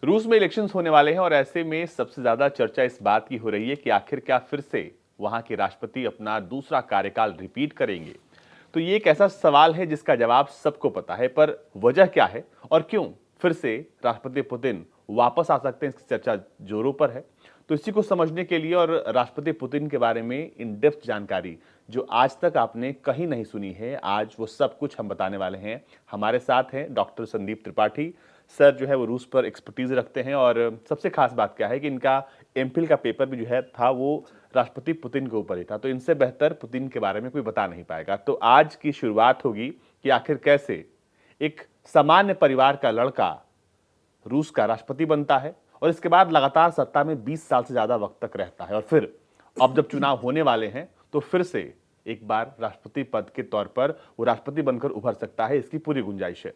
रूस में इलेक्शंस होने वाले हैं और ऐसे में सबसे ज्यादा चर्चा इस बात की हो रही है कि आखिर क्या फिर से वहां के राष्ट्रपति अपना दूसरा कार्यकाल रिपीट करेंगे। तो ये एक ऐसा सवाल है जिसका जवाब सबको पता है, पर वजह क्या है और क्यों फिर से राष्ट्रपति पुतिन वापस आ सकते हैं, इसकी चर्चा जोरों पर है। तो इसी को समझने के लिए और राष्ट्रपति पुतिन के बारे में इन डेप्थ जानकारी जो आज तक आपने कहीं नहीं सुनी है, आज वो सब कुछ हम बताने वाले हैं। हमारे साथ हैं डॉक्टर संदीप त्रिपाठी सर, जो है वो रूस पर एक्सपर्टीज रखते हैं और सबसे खास बात क्या है कि इनका एमफिल का पेपर भी जो है था वो राष्ट्रपति पुतिन के ऊपर ही था, तो इनसे बेहतर पुतिन के बारे में कोई बता नहीं पाएगा। तो आज की शुरुआत होगी कि आखिर कैसे एक सामान्य परिवार का लड़का रूस का राष्ट्रपति बनता है और इसके बाद लगातार सत्ता में 20 साल से ज्यादा वक्त तक रहता है और फिर अब जब चुनाव होने वाले हैं तो फिर से एक बार राष्ट्रपति पद के तौर पर वो राष्ट्रपति बनकर उभर सकता है, इसकी पूरी गुंजाइश है।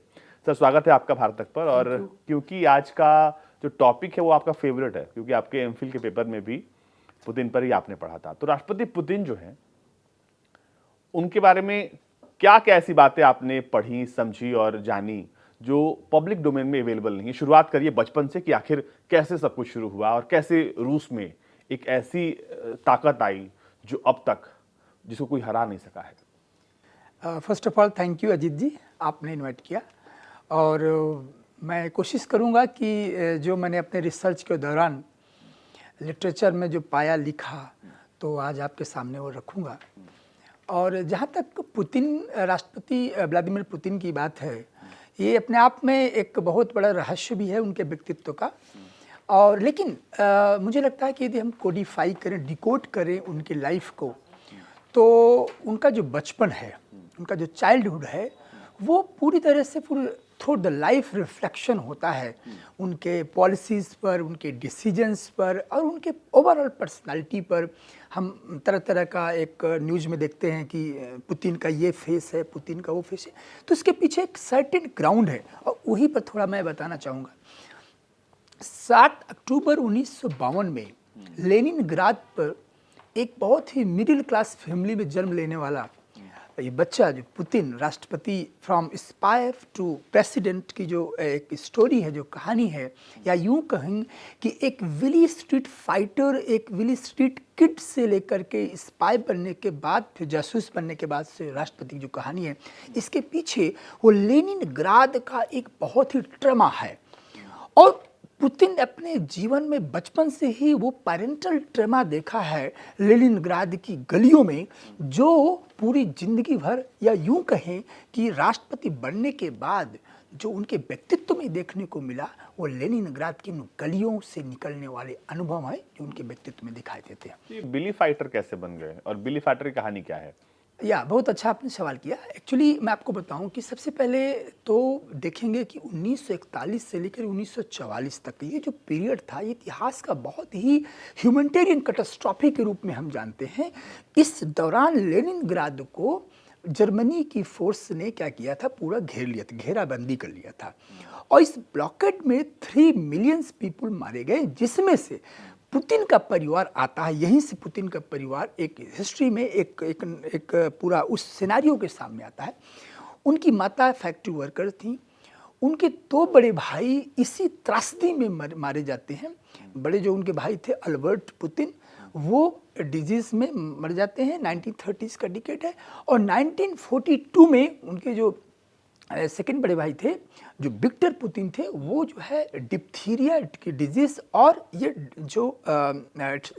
सर, स्वागत है आपका भारत तक पर। और क्योंकि आज का जो टॉपिक है वो आपका फेवरेट है, क्योंकि आपके एमफिल के पेपर में भी पुतिन पर ही आपने पढ़ा था, तो राष्ट्रपति पुतिन जो है उनके बारे में क्या क्या ऐसी बातें आपने पढ़ी, समझी और जानी जो पब्लिक डोमेन में अवेलेबल नहीं है। शुरुआत करिए बचपन से कि आखिर कैसे सब कुछ शुरू हुआ और कैसे रूस में एक ऐसी ताकत आई जो अब तक जिसको कोई हरा नहीं सका है। First of all thank you Ajit ji, आपने इनवाइट किया। और मैं कोशिश करूंगा कि जो मैंने अपने रिसर्च के दौरान लिटरेचर में जो पाया लिखा तो आज आपके सामने वो रखूंगा। और जहाँ तक पुतिन, राष्ट्रपति व्लादिमीर पुतिन की बात है, ये अपने आप में एक बहुत बड़ा रहस्य भी है उनके व्यक्तित्व का। और लेकिन मुझे लगता है कि यदि हम कोडिफाई करें, डिकोड करें उनकी लाइफ को, तो उनका जो बचपन है, उनका जो चाइल्डहुड है, वो पूरी तरह से पूरी थ्रू द लाइफ रिफ्लेक्शन होता है उनके पॉलिसीज़ पर, उनके डिसीजंस पर और उनके ओवरऑल पर्सनालिटी पर। हम तरह तरह का एक न्यूज़ में देखते हैं कि पुतिन का ये फेस है, पुतिन का वो फेस है, तो इसके पीछे एक सर्टेन ग्राउंड है और वहीं पर थोड़ा मैं बताना चाहूँगा। 7 अक्टूबर 1952 में लेनिनग्राद पर एक बहुत ही मिडिल क्लास फैमिली में जन्म लेने वाला ये बच्चा जो पुतिन, राष्ट्रपति फ्रॉम स्पाई टू प्रेसिडेंट की जो एक स्टोरी है, जो कहानी है, या यूं कहें कि एक विली स्ट्रीट फाइटर, एक विली स्ट्रीट किड से लेकर के स्पाई बनने के बाद, फिर जासूस बनने के बाद से राष्ट्रपति की जो कहानी है, इसके पीछे वो लेनिनग्राद का एक बहुत ही ट्रमा है। और पुतिन अपने जीवन में बचपन से ही वो पेरेंटल ट्रमा देखा है लेनिनग्राद की गलियों में, जो पूरी जिंदगी भर, या यूं कहें कि राष्ट्रपति बनने के बाद जो उनके व्यक्तित्व में देखने को मिला, वो लेनिनग्राद की उन गलियों से निकलने वाले अनुभव है जो उनके व्यक्तित्व में दिखाई देते हैं। बिली फाइटर कैसे बन गए और बिली फाइटर की कहानी क्या है? या बहुत अच्छा आपने सवाल किया। एक्चुअली मैं आपको बताऊं कि सबसे पहले तो देखेंगे कि 1941 से लेकर 1944 तक ये जो पीरियड था, ये इतिहास का बहुत ही ह्यूमैनिटेरियन कैटास्ट्रॉफी के रूप में हम जानते हैं। इस दौरान लेनिनग्राद को जर्मनी की फोर्स ने क्या किया था, पूरा घेर लिया था, घेराबंदी कर लिया था। और इस ब्लॉकेड में 3 मिलियन पीपल मारे गए, जिसमें से पुतिन का परिवार आता है। यहीं से पुतिन का परिवार एक हिस्ट्री में एक पूरा उस सिनारियो के सामने आता है। उनकी माता फैक्ट्री वर्कर थी, उनके 2 बड़े भाई इसी त्रासदी में मारे जाते हैं। बड़े जो उनके भाई थे अल्बर्ट पुतिन, वो डिजीज में मर जाते हैं, 1930s का डिकेड है। और 1942 में उनके जो सेकेंड बड़े भाई थे, जो विक्टर पुतिन थे, वो जो है डिप्थीरिया की डिजीज और ये जो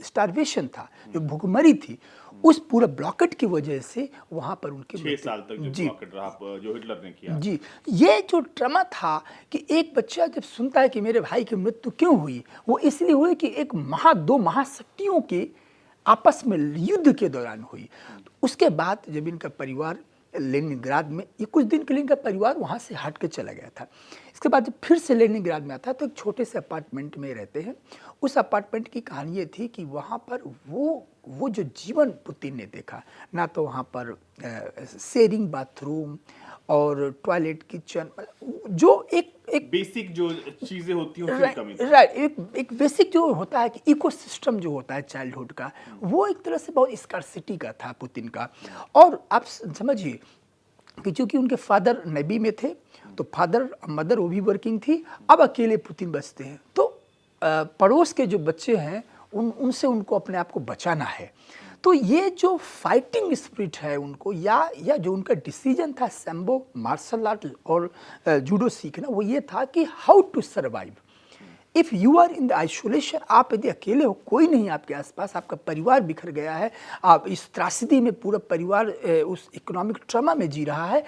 स्टार्वेशन था, जो भूखमरी थी, उस पूरा ब्लॉकेट की वजह से वहाँ पर उनके 6 साल तक जो ब्लॉकेट रहा जो हिटलर ने किया। जी, ये जो ट्रमा था कि एक बच्चा जब सुनता है कि मेरे भाई की मृत्यु क्यों हुई, वो इसलिए हुई कि एक 2 महाशक्तियों के आपस में युद्ध के दौरान हुई। तो उसके बाद जब इनका परिवार लेनिनग्राद में, ये कुछ दिन के लिए इनका परिवार वहाँ से हट के चला गया था। इसके बाद जब फिर से लेनिनग्राद में आता है तो एक छोटे से अपार्टमेंट में रहते हैं। उस अपार्टमेंट की कहानी ये थी कि वहाँ पर वो जो जीवन पुतिन ने देखा, ना तो वहाँ पर शेयरिंग बाथरूम और टॉयलेट, किचन, जो एक बेसिक जो चीजें होती हैं उसकी कमी थी। राइट, एक बेसिक जो होता है कि इकोसिस्टम जो होता है चाइल्डहुड का, वो एक तरह से बहुत स्कार्सिटी का था पुतिन का। और आप समझिए कि चूंकि उनके फादर नेवी में थे, तो फादर मदर वो भी वर्किंग थी, अब अकेले पुतिन बचते हैं। तो पड़ोस के जो बच्चे हैं उनसे उनको अपने आप को बचाना है। तो ये जो फाइटिंग स्पिरिट है उनको, या जो उनका डिसीजन था सैम्बो मार्शल आर्ट और जूडो सीखना, वो ये था कि how to survive if you are in the isolation. आप यदि अकेले हो, कोई नहीं आपके आसपास, आपका परिवार बिखर गया है, आप इस त्रासदी में पूरा परिवार उस इकोनॉमिक ट्रमा में जी रहा है,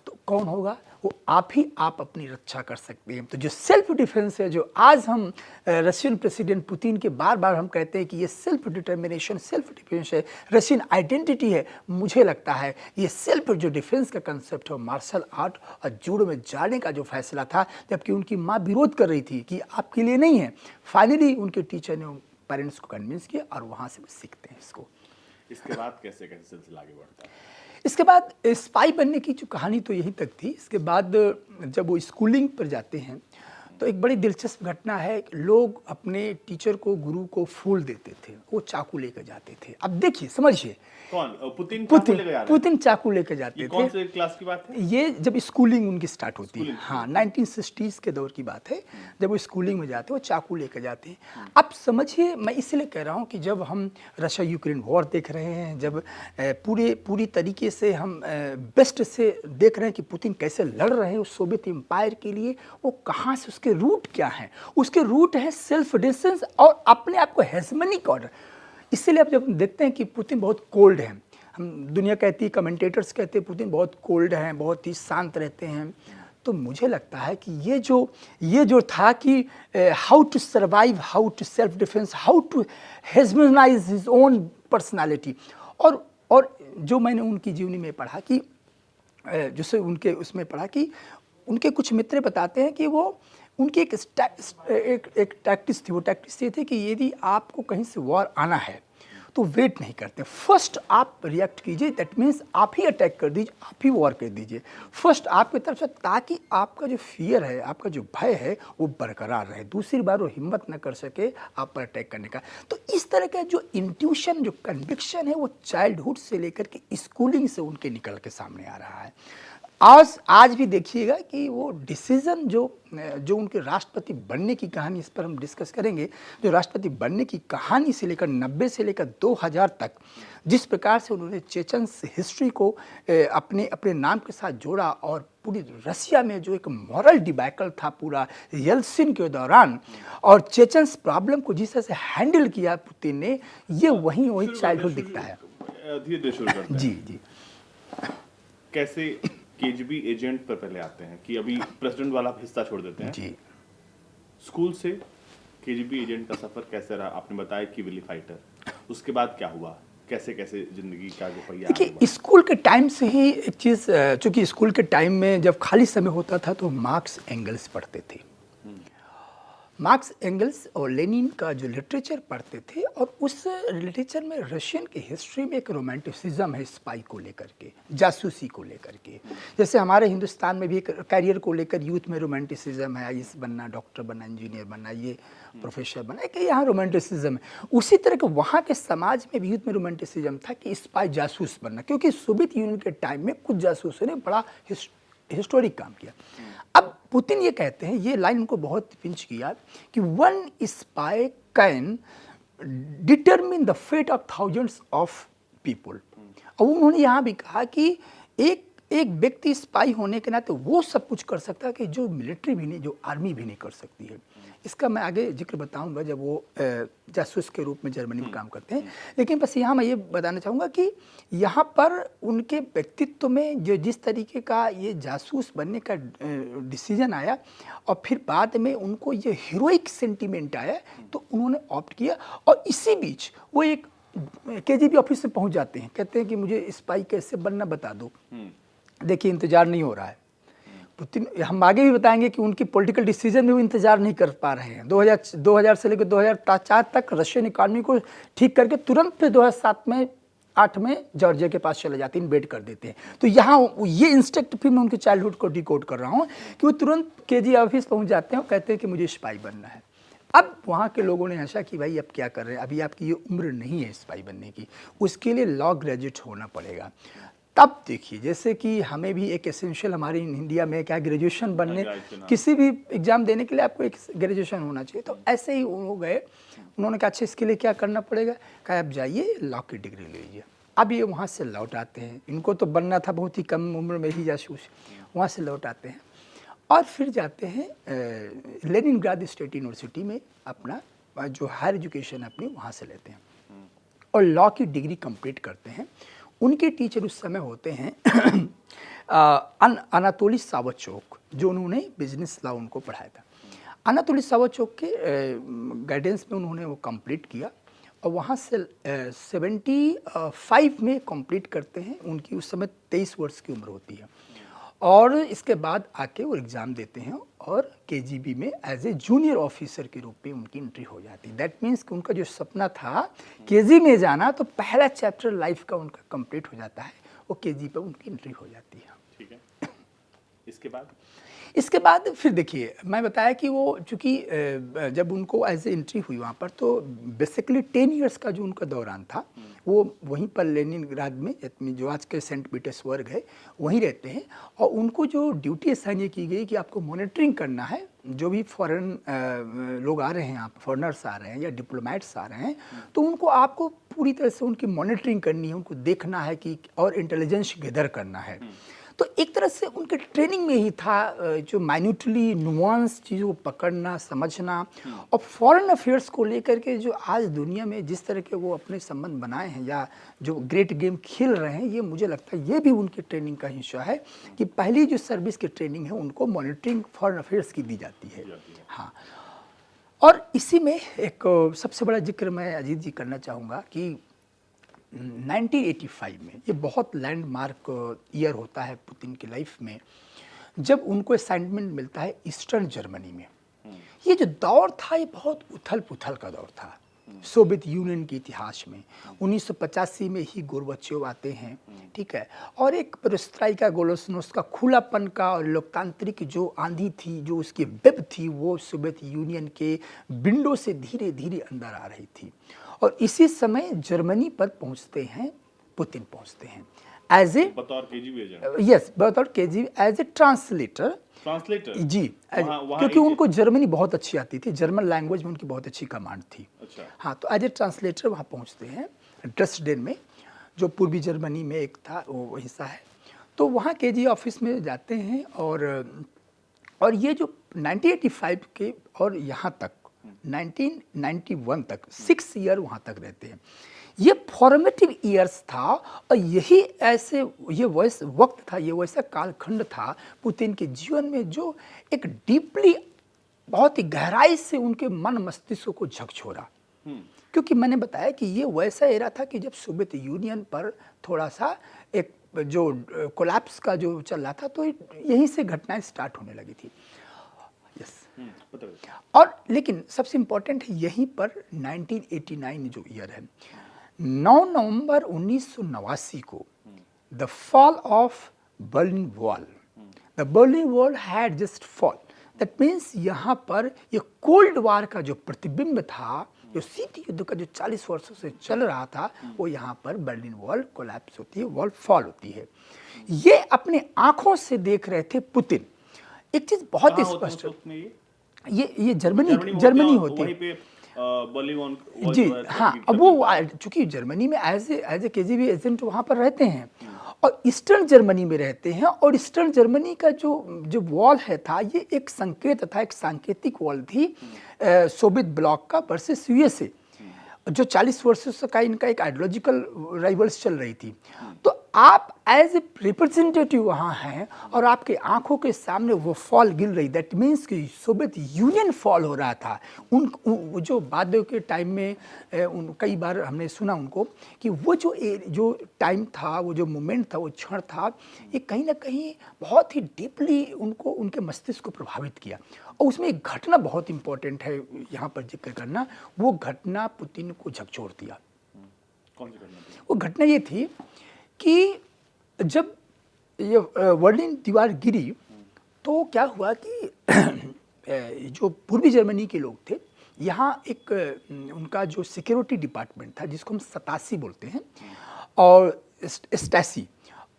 तो कौन होगा? वो आप ही आप अपनी रक्षा कर सकते हैं। तो जो सेल्फ डिफेंस है, जो आज हम रशियन प्रेसिडेंट पुतिन के बार बार हम कहते हैं कि ये सेल्फ डिटर्मिनेशन, सेल्फ डिफेंस है, रशियन आइडेंटिटी है, मुझे लगता है ये सेल्फ जो डिफेंस का कंसेप्ट है, मार्शल आर्ट और जूडो में जाने का जो फैसला था, जबकि उनकी माँ विरोध कर रही थी कि आपके लिए नहीं है, फाइनली उनके टीचर ने पेरेंट्स को कन्विंस किया और वहाँ से वो सीखते हैं इसको। इसके बाद कैसे कैसे सिलसिला आगे बढ़ता है? इसके बाद स्पाई बनने की जो कहानी तो यहीं तक थी। इसके बाद जब वो स्कूलिंग पर जाते हैं तो एक बड़ी दिलचस्प घटना है। लोग अपने टीचर को, गुरु को फूल देते थे, वो चाकू लेकर जाते थे। अब देखिए, समझिए, कौन? पुतिन चाकू लेकर जा रहा है? पुतिन चाकू लेकर जाते ये थे। कौन से क्लास की बात है? ये जब स्कूलिंग उनकी स्टार्ट होती है, हाँ 1960s के दौर की बात है। जब वो स्कूलिंग में जाते हैं, वो चाकू लेकर जाते हैं। अब समझिए, मैं इसलिए कह रहा हूँ कि जब हम रशिया यूक्रेन वॉर देख रहे हैं, जब पूरी तरीके से हम बेस्ट से देख रहे हैं कि पुतिन कैसे लड़ रहे हैं उस सोवियत एम्पायर के लिए, वो कहाँ से, उसके रूट क्या हैं? उसके रूट है सेल्फ डिफेंस और अपने आप को हेजमनिक ऑर्डर। इसलिए आप जब देखते हैं कि पुतिन बहुत कोल्ड है, हम दुनिया कहती है, कमेंटेटर्स कहते हैं पुतिन बहुत कोल्ड हैं, बहुत ही शांत रहते हैं, तो मुझे लगता है कि ये जो था कि how to survive, how to self defence, how to hegemonize his own personality, और जो मैंने उनकी जीवनी में पढ़ा कि जैसे उनके उसमें पढ़ा कि उनके कुछ मित्र बताते हैं कि वो उनकी एक टैक्टिस थी। वो टैक्टिस ये थी कि यदि आपको कहीं से वॉर आना है तो वेट नहीं करते, फर्स्ट आप रिएक्ट कीजिए, दैट मीन्स आप ही अटैक कर दीजिए, आप ही वॉर कर दीजिए फर्स्ट आपकी तरफ से, ताकि आपका जो फियर है, आपका जो भय है, वो बरकरार रहे, दूसरी बार वो हिम्मत न कर सके आप पर अटैक करने का। तो इस तरह का जो इंट्यूशन, जो कन्विक्शन है, वो चाइल्डहुड से लेकर के स्कूलिंग से उनके निकल के सामने आ रहा है। आज भी देखिएगा कि वो डिसीजन जो उनके राष्ट्रपति बनने की कहानी, इस पर हम डिस्कस करेंगे, जो राष्ट्रपति बनने की कहानी से लेकर 90 से लेकर 2000 तक जिस प्रकार से उन्होंने चेचन्स हिस्ट्री को अपने नाम के साथ जोड़ा, और पूरी रशिया में जो एक मॉरल डिबैकल था पूरा येल्सिन के दौरान, और चेचन्स प्रॉब्लम को जिस तरह से हैंडल किया पुतिन ने, ये वही चाइल्डहुड दिखता है। धीरे शुरू करते हैं। जी कैसे केजीबी एजेंट पर पहले आते हैं कि अभी प्रेसिडेंट वाला हिस्सा छोड़ देते हैं जी। स्कूल से केजीबी एजेंट का सफर कैसे रहा? आपने बताया कि विली फाइटर, उसके बाद क्या हुआ, कैसे कैसे जिंदगी का जो पहिया? देखिए, स्कूल के टाइम से ही एक चीज़, चूँकि स्कूल के टाइम में जब खाली समय होता था तो मार्क्स एंगल्स पढ़ते थे। मार्क्स एंगल्स और लेनिन का जो लिटरेचर पढ़ते थे, और उस लिटरेचर में रशियन की हिस्ट्री में एक रोमांटिसिज्म है स्पाई को लेकर के, जासूसी को लेकर के। जैसे हमारे हिंदुस्तान में भी एक कैरियर को लेकर यूथ में रोमांटिसिज्म है, आईएएस बनना, डॉक्टर बनना, इंजीनियर बनना, ये प्रोफेसर बनना, कि यहाँ रोमांटिसिज्म है। उसी तरह के वहाँ के समाज में भी यूथ में रोमांटिसिज्म था कि स्पाई, जासूस बनना, क्योंकि सोवियत यूनियन के टाइम में कुछ जासूसों ने बड़ा हिस्टोरिक काम किया। अब पुतिन ये कहते हैं, ये लाइन उनको बहुत पिंच किया, कि one spy can determine the fate of thousands of people. और उन्होंने यहाँ भी कहा कि एक व्यक्ति स्पाई होने के नाते वो सब कुछ कर सकता है कि जो मिलिट्री भी नहीं, जो आर्मी भी नहीं कर सकती है। इसका मैं आगे जिक्र बताऊंगा जब वो जासूस के रूप में जर्मनी में काम करते हैं। लेकिन बस यहाँ मैं ये बताना चाहूँगा कि यहाँ पर उनके व्यक्तित्व में जो जिस तरीके का ये जासूस बनने का डिसीजन आया, और फिर बाद में उनको ये हीरोइक सेंटीमेंट आया, तो उन्होंने ऑप्ट किया। और इसी बीच वो एक केजीबी ऑफिस में पहुँच जाते हैं, कहते हैं कि मुझे स्पाई कैसे बनना बता दो। देखिए, इंतजार नहीं हो रहा है पुतिन। हम आगे भी बताएंगे कि उनकी पॉलिटिकल डिसीजन में वो इंतजार नहीं कर पा रहे हैं। 2000 से लेकर 2004 तक रशियन इकॉनमी को ठीक करके तुरंत फिर 2007 में 8 में जॉर्जिया के पास चले जाते हैं, इन्वेट कर देते हैं। तो यहाँ ये इंस्टेक्ट फिर मैं उनके चाइल्डहुड को डिकोड कर रहा हूँ कि वो तुरंत केजी ऑफिस पहुँच जाते हैं और कहते हैं कि मुझे स्पाई बनना है। अब वहाँ के लोगों ने आशा कि भाई अब क्या कर रहे हैं, अभी आपकी ये उम्र नहीं है स्पाई बनने की, उसके लिए लॉ ग्रेजुएट होना पड़ेगा। तब देखिए, जैसे कि हमें भी एक एसेंशियल हमारे इंडिया में क्या ग्रेजुएशन बनने, किसी भी एग्जाम देने के लिए आपको एक ग्रेजुएशन होना चाहिए, तो ऐसे ही हो गए। उन्होंने कहा अच्छा इसके लिए क्या करना पड़ेगा, कहा आप जाइए लॉ की डिग्री ले लीजिए। अब ये वहाँ से लौट आते हैं, इनको तो बनना था बहुत ही कम उम्र में ही जासूस, वहाँ से लौट आते हैं और फिर जाते हैं लेनिनग्राद स्टेट यूनिवर्सिटी में अपना जो हायर एजुकेशन अपनी वहाँ से लेते हैं और लॉ की डिग्री कंप्लीट करते हैं। उनके टीचर उस समय होते हैं अनातोली सावचोक, जो उन्होंने बिजनेस लॉ उनको पढ़ाया था। अनातोली सावचोक के गाइडेंस में उन्होंने वो कंप्लीट किया और वहाँ से 75 में कंप्लीट करते हैं। उनकी उस समय 23 वर्ष की उम्र होती है और इसके बाद आके वो एग्ज़ाम देते हैं और केजीबी में एज ए जूनियर ऑफिसर के रूप में उनकी एंट्री हो जाती है। दैट मीन्स कि उनका जो सपना था केजी में जाना, तो पहला चैप्टर लाइफ का उनका कंप्लीट हो जाता है, वो केजी पे उनकी एंट्री हो जाती है। ठीक है, इसके बाद फिर देखिए, मैं बताया कि वो चूँकि जब उनको एज ए एंट्री हुई वहाँ पर, तो बेसिकली 10 इयर्स का जो उनका दौरान था वो वहीं पर लेनिनग्राद में जो आज के सेंट पीटर्सबर्ग है वहीं रहते हैं। और उनको जो ड्यूटी असाइन ये की गई कि आपको मॉनिटरिंग करना है, जो भी फॉरेन लोग आ रहे हैं, आप फॉरेनर्स आ रहे हैं या डिप्लोमेट्स आ रहे हैं, तो उनको आपको पूरी तरह से उनकी मॉनिटरिंग करनी है, उनको देखना है कि और इंटेलिजेंस गैदर करना है। तो एक तरह से उनके ट्रेनिंग में ही था जो माइन्यूटली नुआंस चीज़ों को पकड़ना, समझना और फॉरेन अफेयर्स को लेकर के जो आज दुनिया में जिस तरह के वो अपने संबंध बनाए हैं या जो ग्रेट गेम खेल रहे हैं, ये मुझे लगता है ये भी उनकी ट्रेनिंग का हिस्सा है कि पहली जो सर्विस की ट्रेनिंग है उनको मॉनिटरिंग फॉरेन अफेयर्स की दी जाती है। हाँ, और इसी में एक सबसे बड़ा जिक्र मैं अजीत जी करना चाहूँगा कि 1985 में, ये बहुत लैंडमार्क ईयर होता है पुतिन की लाइफ में, जब उनको असाइनमेंट मिलता है ईस्टर्न जर्मनी में। ये जो दौर था ये बहुत उथल पुथल का दौर था सोवियत यूनियन के इतिहास में। 1985 में ही गोर्बाचोव आते हैं, ठीक है, और एक पेरेस्ट्राइका गोलोसनोस का खुलापन का और लोकतांत्रिक जो आंधी थी, जो उसकी वेब थी, वो सोवियत यूनियन के विंडो से धीरे धीरे अंदर आ रही थी। और इसी समय जर्मनी पर पहुंचते हैं, पुतिन पहुंचते हैं एज ए बतौर केजीबी एजेंट। यस, बतौर केजीबी एज ए ट्रांसलेटर जी, क्योंकि उनको जर्मनी बहुत अच्छी आती थी, जर्मन लैंग्वेज में उनकी बहुत अच्छी कमांड थी। अच्छा। हाँ, तो एज ए ट्रांसलेटर वहाँ पहुँचते हैं ड्रेसडेन में, जो पूर्वी जर्मनी में एक था वो हिस्सा है। तो वहाँ केजी ऑफिस में जाते हैं और ये जो 1985 के और यहाँ तक 1991 तक 6 ईयर वहाँ तक रहते हैं। ये फॉर्मेटिव ईयर्स था और यही ऐसे ये वक्त था, ये वैसा कालखंड था पुतिन के जीवन में जो एक डीपली, बहुत ही गहराई से उनके मन मस्तिष्क को झकझोरा। क्योंकि मैंने बताया कि ये वैसा एरा था कि जब सोवियत यूनियन पर थोड़ा सा एक जो कोलैप्स का जो चल रहा था, तो यहीं से घटनाएं स्टार्ट होने लगी थी। यस, और लेकिन सबसे इम्पोर्टेंट है यहीं पर 1989 जो ईयर है, 9 नवंबर 1989 को the fall of Berlin wall, the Berlin wall had just fall. That means यहाँ पर ये कोल्ड वार का जो प्रतिबिंब था, जो शीत युद्ध का जो 40 वर्षों से चल रहा था, वो यहाँ पर बर्लिन वॉल कोलैप्स होती है, वॉल फॉल होती है। ये अपने आंखों से देख रहे थे पुतिन। एक चीज बहुत ही स्पष्ट, ये जर्मनी होती है जी। हाँ, अब वो चूंकि जर्मनी में एज ए केजीबी एजेंट वहाँ पर रहते हैं और ईस्टर्न जर्मनी में रहते हैं, और ईस्टर्न जर्मनी का जो वॉल है था, ये एक संकेत था, एक सांकेतिक वॉल थी सोवियत ब्लॉक का वर्सेस यूएसए, जो 40 वर्षों से का इनका एक आइडियोलॉजिकल राइवल्स चल रही थी। तो आप एज ए रिप्रेजेंटेटिव वहाँ हैं और आपके आंखों के सामने वो फॉल गिर रही, दैट मीन्स कि सोवियत यूनियन फॉल हो रहा था। जो बाद के टाइम में कई बार हमने सुना उनको कि वो जो टाइम था, वो जो मोमेंट था, वो क्षण था, ये कहीं ना कहीं बहुत ही डीपली उनको, उनके मस्तिष्क को प्रभावित किया। और उसमें एक घटना बहुत इंपॉर्टेंट है यहाँ पर जिक्र करना, वो घटना पुतिन को झकझोर दिया। कौन सी घटना थी? वो घटना ये थी कि जब ये बर्लिन दीवार गिरी, तो क्या हुआ कि जो पूर्वी जर्मनी के लोग थे, यहाँ एक उनका जो सिक्योरिटी डिपार्टमेंट था, जिसको हम 87 बोलते हैं, और स्टैसी,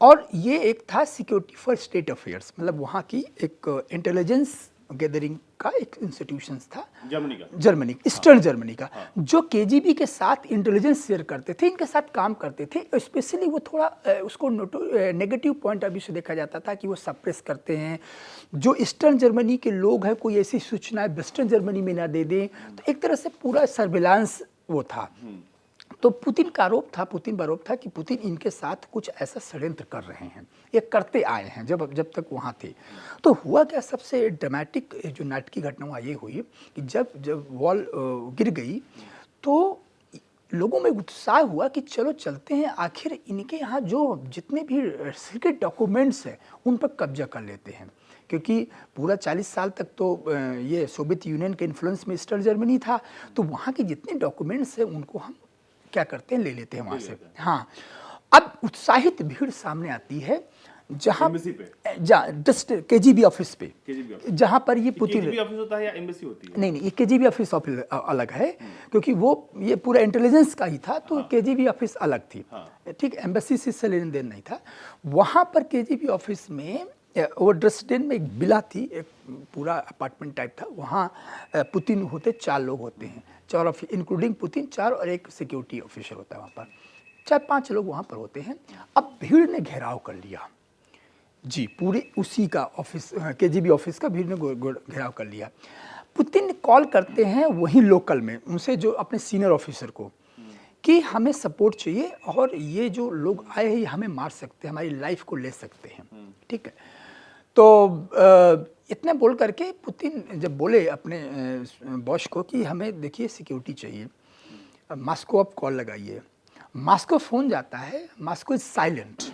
और ये एक था सिक्योरिटी फॉर स्टेट अफेयर्स, मतलब वहाँ की एक इंटेलिजेंस गैदरिंग का एक इंस्टीट्यूशंस था जर्मनी, ईस्टर्न जर्मनी का, जो केजीबी के साथ इंटेलिजेंस शेयर करते थे, इनके साथ काम करते थे। स्पेशली वो थोड़ा उसको नेगेटिव पॉइंट ऑफ व्यू से देखा जाता था कि वो सप्रेस करते हैं, जो ईस्टर्न जर्मनी के लोग हैं कोई ऐसी सूचनाएं वेस्टर्न जर्मनी में ना दे दें, तो एक तरह से पूरा सर्विलांस वो था। तो पुतिन का आरोप था कि पुतिन इनके साथ कुछ ऐसा षड्यंत्र कर रहे हैं, ये करते आए हैं जब तक वहाँ थे। तो हुआ क्या, सबसे ड्रामेटिक जो नाटकीय घटना वहाँ ये हुई कि जब वॉल गिर गई तो लोगों में उत्साह हुआ कि चलो चलते हैं, आखिर इनके यहाँ जो जितने भी सीक्रेट डॉक्यूमेंट्स हैं उन पर कब्जा कर लेते हैं, क्योंकि पूरा 40 साल तक तो ये सोवियत यूनियन के इन्फ्लुएंस में ईस्टर्न जर्मनी था, तो वहाँ के जितने डॉक्यूमेंट्स हैं उनको हम क्या करते हैं, ले लेते हैं वहाँ से। हाँ, अब उत्साहित भीड़ सामने आती है जहाँ केजीबी ऑफिस पे, जहाँ पर ये पुतिन केजीबी ऑफिस होता है या एम्बेसी होती है? नहीं, ये केजीबी ऑफिस अलग है, क्योंकि वो ये पूरा इंटेलिजेंस का ही था, तो केजीबी ऑफिस अलग थी। ठीक, एम्बेसी से लेन देन नहीं था। वहाँ पर केजीबी ऑफिस में वो ड्रेसडेन में एक विला थी, एक पूरा अपार्टमेंट टाइप था, वहाँ पुतिन होते 4 लोग होते हैं, 4 इंक्लूडिंग पुतिन 4 और एक सिक्योरिटी ऑफिसर होता है वहाँ पर, 4-5 लोग वहाँ पर होते हैं। अब भीड़ ने घेराव कर लिया जी, पूरे उसी का ऑफिस, केजीबी ऑफिस का भीड़ ने घेराव कर लिया। पुतिन कॉल करते हैं वहीं लोकल में उनसे, जो अपने सीनियर ऑफिसर को, कि हमें सपोर्ट चाहिए और ये जो लोग आए हैं ये हमें मार सकते हैं, हमारी लाइफ को ले सकते हैं। ठीक है, तो इतने बोल करके पुतिन जब बोले अपने बॉस को कि हमें देखिए सिक्योरिटी चाहिए, मॉस्को अब कॉल लगाइए, मॉस्को फ़ोन जाता है, Moscow is silent.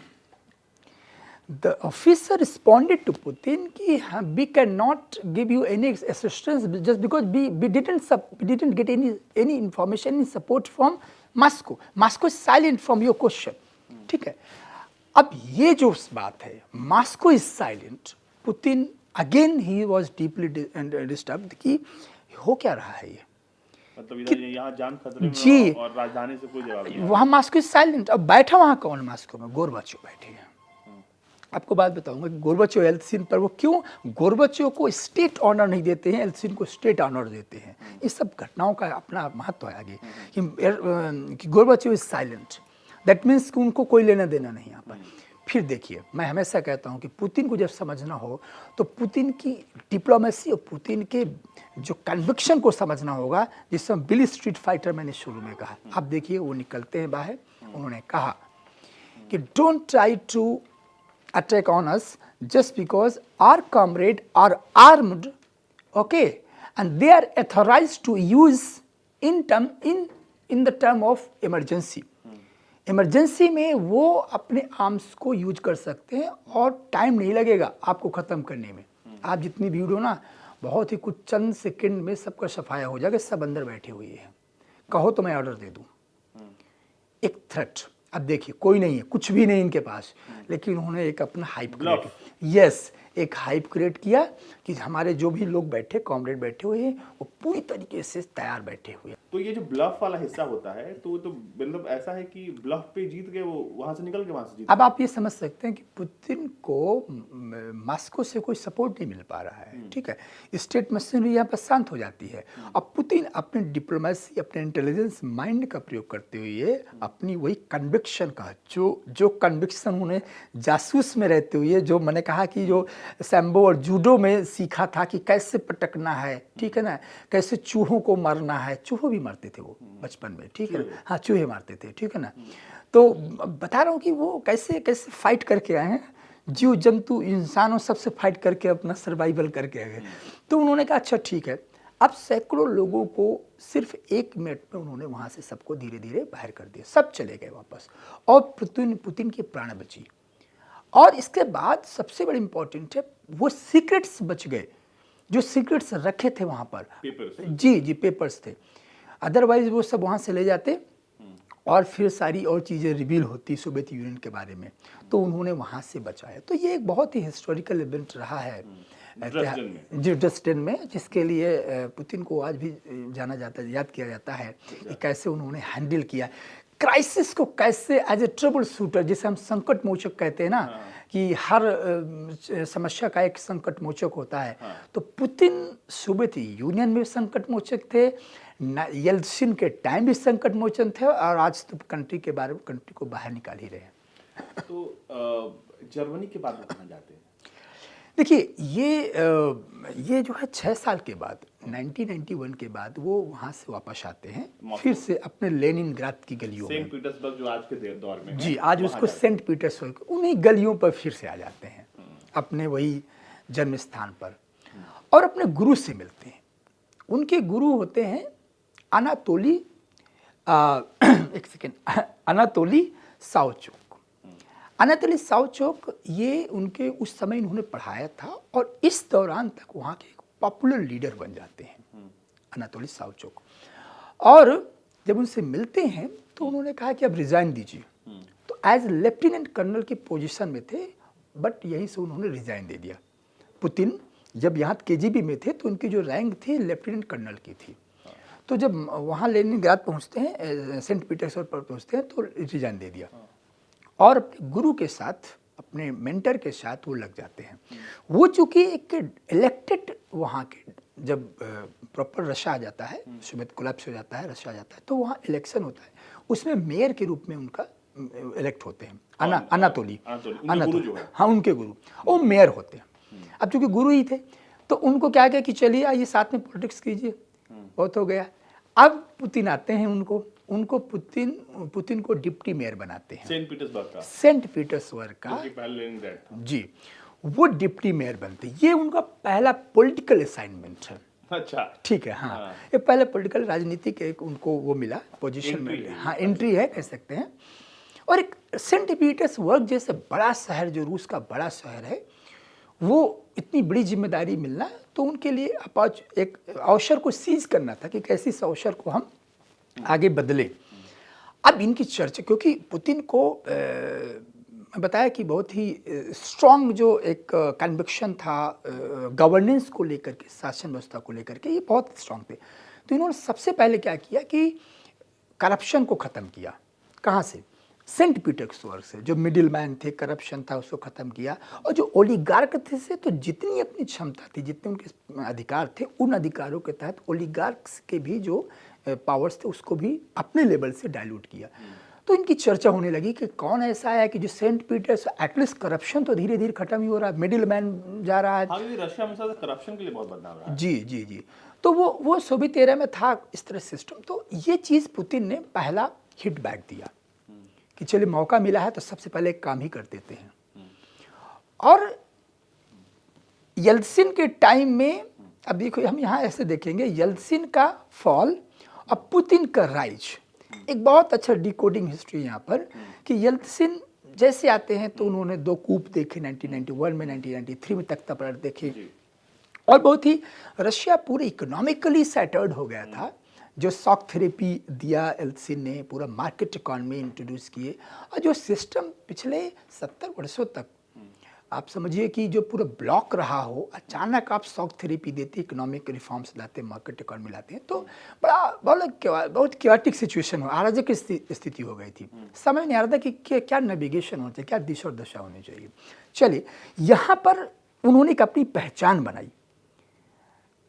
The officer responded to Putin कि we cannot give you any assistance just because we didn't get any information in support from Moscow. Moscow is silent from your question. ठीक है, अब ये जो बात है, Moscow is silent, Putin again he was deeply disturbed कि हो क्या रहा है ये, मतलब इधर यहाँ जान खतरे में जी, और राजधानी से कोई जवाब नहीं। वहाँ Moscow is silent। अब बैठा वहाँ कौन Moscow में? गोरबाचोव बैठे हैं। आपको बात बताऊंगा कि गोरबाचोव एल्त्सिन पर, वो क्यों गोरबाचोव को स्टेट ऑनर नहीं देते हैं, एल्त्सिन को स्टेट ऑनर देते हैं। इस सब घटनाओं का अपना महत्व है आगे कि गोरबाचोव इज साइलेंट, दैट मीन्स कि उनको कोई लेना देना नहीं यहाँ पर। फिर देखिए, मैं हमेशा कहता हूँ कि पुतिन को जब समझना हो तो पुतिन की डिप्लोमेसी और पुतिन के जो कन्विक्शन को समझना होगा, जिसमें बिली स्ट्रीट फाइटर मैंने शुरू में कहा। अब देखिए वो निकलते हैं बाहर, उन्होंने कहा कि don't try to attack on us just because our comrade are armed, okay, and they are authorized to use in the term of emergency. Emergency में वो अपने आर्म्स को यूज कर सकते हैं और टाइम नहीं लगेगा आपको ख़त्म करने में। आप जितनी भीड़ हो ना, बहुत ही कुछ चंद सेकंड में सबका सफाया हो जाएगा, सब अंदर बैठे हुए हैं, कहो तो मैं ऑर्डर दे दूं। एक थ्रेट। अब देखिए, कोई नहीं है, कुछ भी नहीं इनके पास, लेकिन उन्होंने एक अपना हाइप क्रिएट, यस, एक हाइप क्रिएट किया कि हमारे जो भी लोग बैठे, कॉमरेड बैठे हुए हैं, वो पूरी तरीके से तैयार बैठे हुए हैं। तो ये जो ब्लफ वाला हिस्सा होता है, तो मतलब ऐसा है कि ब्लफ पे जीत गए, वो वहां से निकल के वहां से जीत। अब आप ये समझ सकते हैं कि पुतिन को मॉस्को से कोई सपोर्ट नहीं मिल पा रहा है। ठीक है, स्टेट मशीनरी यहाँ पर शांत हो जाती है। अब पुतिन अपने डिप्लोमेसी, अपने इंटेलिजेंस माइंड का प्रयोग करते हुए अपनी वही कन्विक्शन का, जो कन्विक्शन उन्हें जासूस में रहते हुए, जो मैंने कहा कि जो सैम्बो और जूडो में सीखा था कि कैसे पटकना है, ठीक है ना, कैसे चूहों को मारना है, चूहों भी मारते थे वो बचपन में, ठीक है, हाँ चूहे मारते थे, ठीक है ना। तो बता रहा हूँ कि वो कैसे कैसे फाइट करके आए हैं, जीव जंतु इंसानों सबसे फाइट करके अपना सर्वाइवल करके आ गए। तो उन्होंने कहा अच्छा ठीक है, अब सैकड़ों लोगों को सिर्फ 1 मिनट में उन्होंने वहाँ से सबको धीरे धीरे बाहर कर दिया, सब चले गए वापस, और पुतिन की प्राण बची। और इसके बाद सबसे बड़ी इंपॉर्टेंट है, वो सीक्रेट्स बच गए, जो सीक्रेट्स रखे थे वहाँ पर, जी पेपर्स थे, अदरवाइज वो सब वहाँ से ले जाते और फिर सारी और चीज़ें रिवील होती सोवियत यूनियन के बारे में, तो उन्होंने वहाँ से बचाया। तो ये एक बहुत ही हिस्टोरिकल इवेंट रहा है जी ड्रेसडेन में, जिसके लिए पुतिन को आज भी जाना जाता है, याद किया जाता है कि कैसे उन्होंने हैंडल किया। क्राइसिस को कैसे एज ए ट्रबल शूटर, जिसे हम संकट मोचक कहते हैं ना, कि हर समस्या का एक संकट मोचक होता है। तो पुतिन सोवियत यूनियन में संकट मोचक थे, येल्सिन के टाइम भी संकट मोचक थे, और आज तो कंट्री को बाहर निकाल ही रहे हैं। तो जर्मनी के बाद वो कहाँ जाते हैं? देखिए, ये जो है 6 साल के बाद 1991 के बाद वो वहाँ से वापस आते हैं, फिर से अपने लेनिनग्राद की गलियों में। सेंट पीटर्सबर्ग जो आज के दौर में है, जी, आज उसको सेंट पीटर्सबर्ग, उन्हीं गलियों पर फिर से आ जाते हैं, अपने वही जन्म स्थान पर, और अपने गुरु से मिलते हैं। उनके गुरु होते हैं अनातोली एक सेकेंड अनातोली सावचुक। अनातोली सावचुक, ये उनके उस समय इन्होंने पढ़ाया था, और इस दौरान तक वहाँ के एक पॉपुलर लीडर बन जाते हैं अनातोली सावचुक। और जब उनसे मिलते हैं तो उन्होंने कहा कि अब रिजाइन दीजिए। तो एज लेफ्टिनेंट कर्नल की पोजीशन में थे, बट यहीं से उन्होंने रिजाइन दे दिया। पुतिन जब यहाँ केजीबी में थे तो उनकी जो रैंक थी लेफ्टिनेंट कर्नल की थी। तो जब वहाँ लेनिनग्राद पहुँचते हैं, सेंट पीटर्सबर्ग पर पहुँचते हैं, तो रिजाइन दे दिया, और अपने गुरु के साथ, अपने मेंटर के साथ वो लग जाते हैं। वो चूँकि एक इलेक्टेड, वहाँ के जब प्रॉपर रशिया आ जाता है, सोवियत कोलैप्स हो जाता है, रशिया आ जाता है, तो वहाँ इलेक्शन होता है, उसमें मेयर के रूप में उनका इलेक्ट होते हैं अनातोली, हाँ उनके गुरु, वो मेयर होते हैं। अब चूँकि गुरु ही थे तो उनको क्या किया कि चलिए आइए साथ में पॉलिटिक्स कीजिए, बहुत हो गया। अब पुतिन आते हैं, उनको पुतिन को डिप्टी मेयर बनाते हैं सेंट पीटर्सबर्ग का। जी, वो डिप्टी मेयर बनते हैं। ये उनका पहला पॉलिटिकल असाइनमेंट है। अच्छा, ठीक है, हाँ, ये पहले पॉलिटिकल राजनीतिक एक उनको वो मिला, पोजीशन मिला, हाँ एंट्री है कह सकते हैं। और एक सेंट पीटर्सबर्ग जैसे बड़ा शहर, जो रूस का बड़ा शहर है, वो इतनी बड़ी जिम्मेदारी मिलना, तो उनके लिए एक अवसर को सीज करना था कि कैसे इस अवसर को हम आगे बदले। अब इनकी चर्चा, क्योंकि पुतिन को मैं बताया कि बहुत ही स्ट्रॉन्ग जो एक कन्विक्शन था गवर्नेंस को लेकर के, शासन व्यवस्था को लेकर के, ये बहुत स्ट्रॉन्ग थे। तो इन्होंने सबसे पहले क्या किया कि करप्शन को ख़त्म किया। कहाँ से? सेंट पीटर्सबर्ग से। जो मिडिल मैन थे, करप्शन था, उसको ख़त्म किया। और जो ओलिगार्क थे से, तो जितनी अपनी क्षमता थी, जितने उनके अधिकार थे, उन अधिकारों के तहत ओलिगार्क्स के भी जो पावर्स थे उसको भी अपने लेवल से डाइल्यूट किया। तो इनकी चर्चा होने लगी कि कौन ऐसा है कि जो सेंट पीटर्स, एटलीस्ट करप्शन तो धीरे धीरे खत्म ही हो रहा है, मिडिल मैन जा रहा है। हाँ, रशिया में करप्शन के लिए बहुत बदनाम रहा है। जी जी जी। तो वो सोवियत एरा में था इस तरह सिस्टम। तो ये चीज़ पुतिन ने पहला हिट बैक दिया कि चलिए मौका मिला है तो सबसे पहले एक काम ही कर देते हैं। और येल्सिन के टाइम में, अब देखो हम यहाँ ऐसे देखेंगे, येल्सिन का फॉल और पुतिन का राइज, एक बहुत अच्छा डिकोडिंग हिस्ट्री यहाँ पर, कि येल्सिन जैसे आते हैं तो उन्होंने 2 कूप देखे 1991 में, 1993 में तख्ता पलट देखे, और बहुत ही रशिया पूरे इकोनॉमिकली सेटल्ड हो गया था। जो शॉक थेरेपी दिया येल्सिन ने, पूरा मार्केट इकॉनमी इंट्रोड्यूस किए, और जो सिस्टम पिछले 70 वर्षों तक आप समझिए कि जो पूरा ब्लॉक रहा हो, अचानक आप शॉक थेरेपी देते, इकोनॉमिक रिफॉर्म्स लाते, मार्केट इकॉनमी लाते हैं, तो बहुत क्योटिक सिचुएशन हो, अराजक स्थिति हो गई थी। समझ नहीं आ रहा था कि क्या नेविगेशन होना चाहिए, क्या दिशा और दशा होनी चाहिए। चलिए, यहाँ पर उन्होंने एक अपनी पहचान बनाई,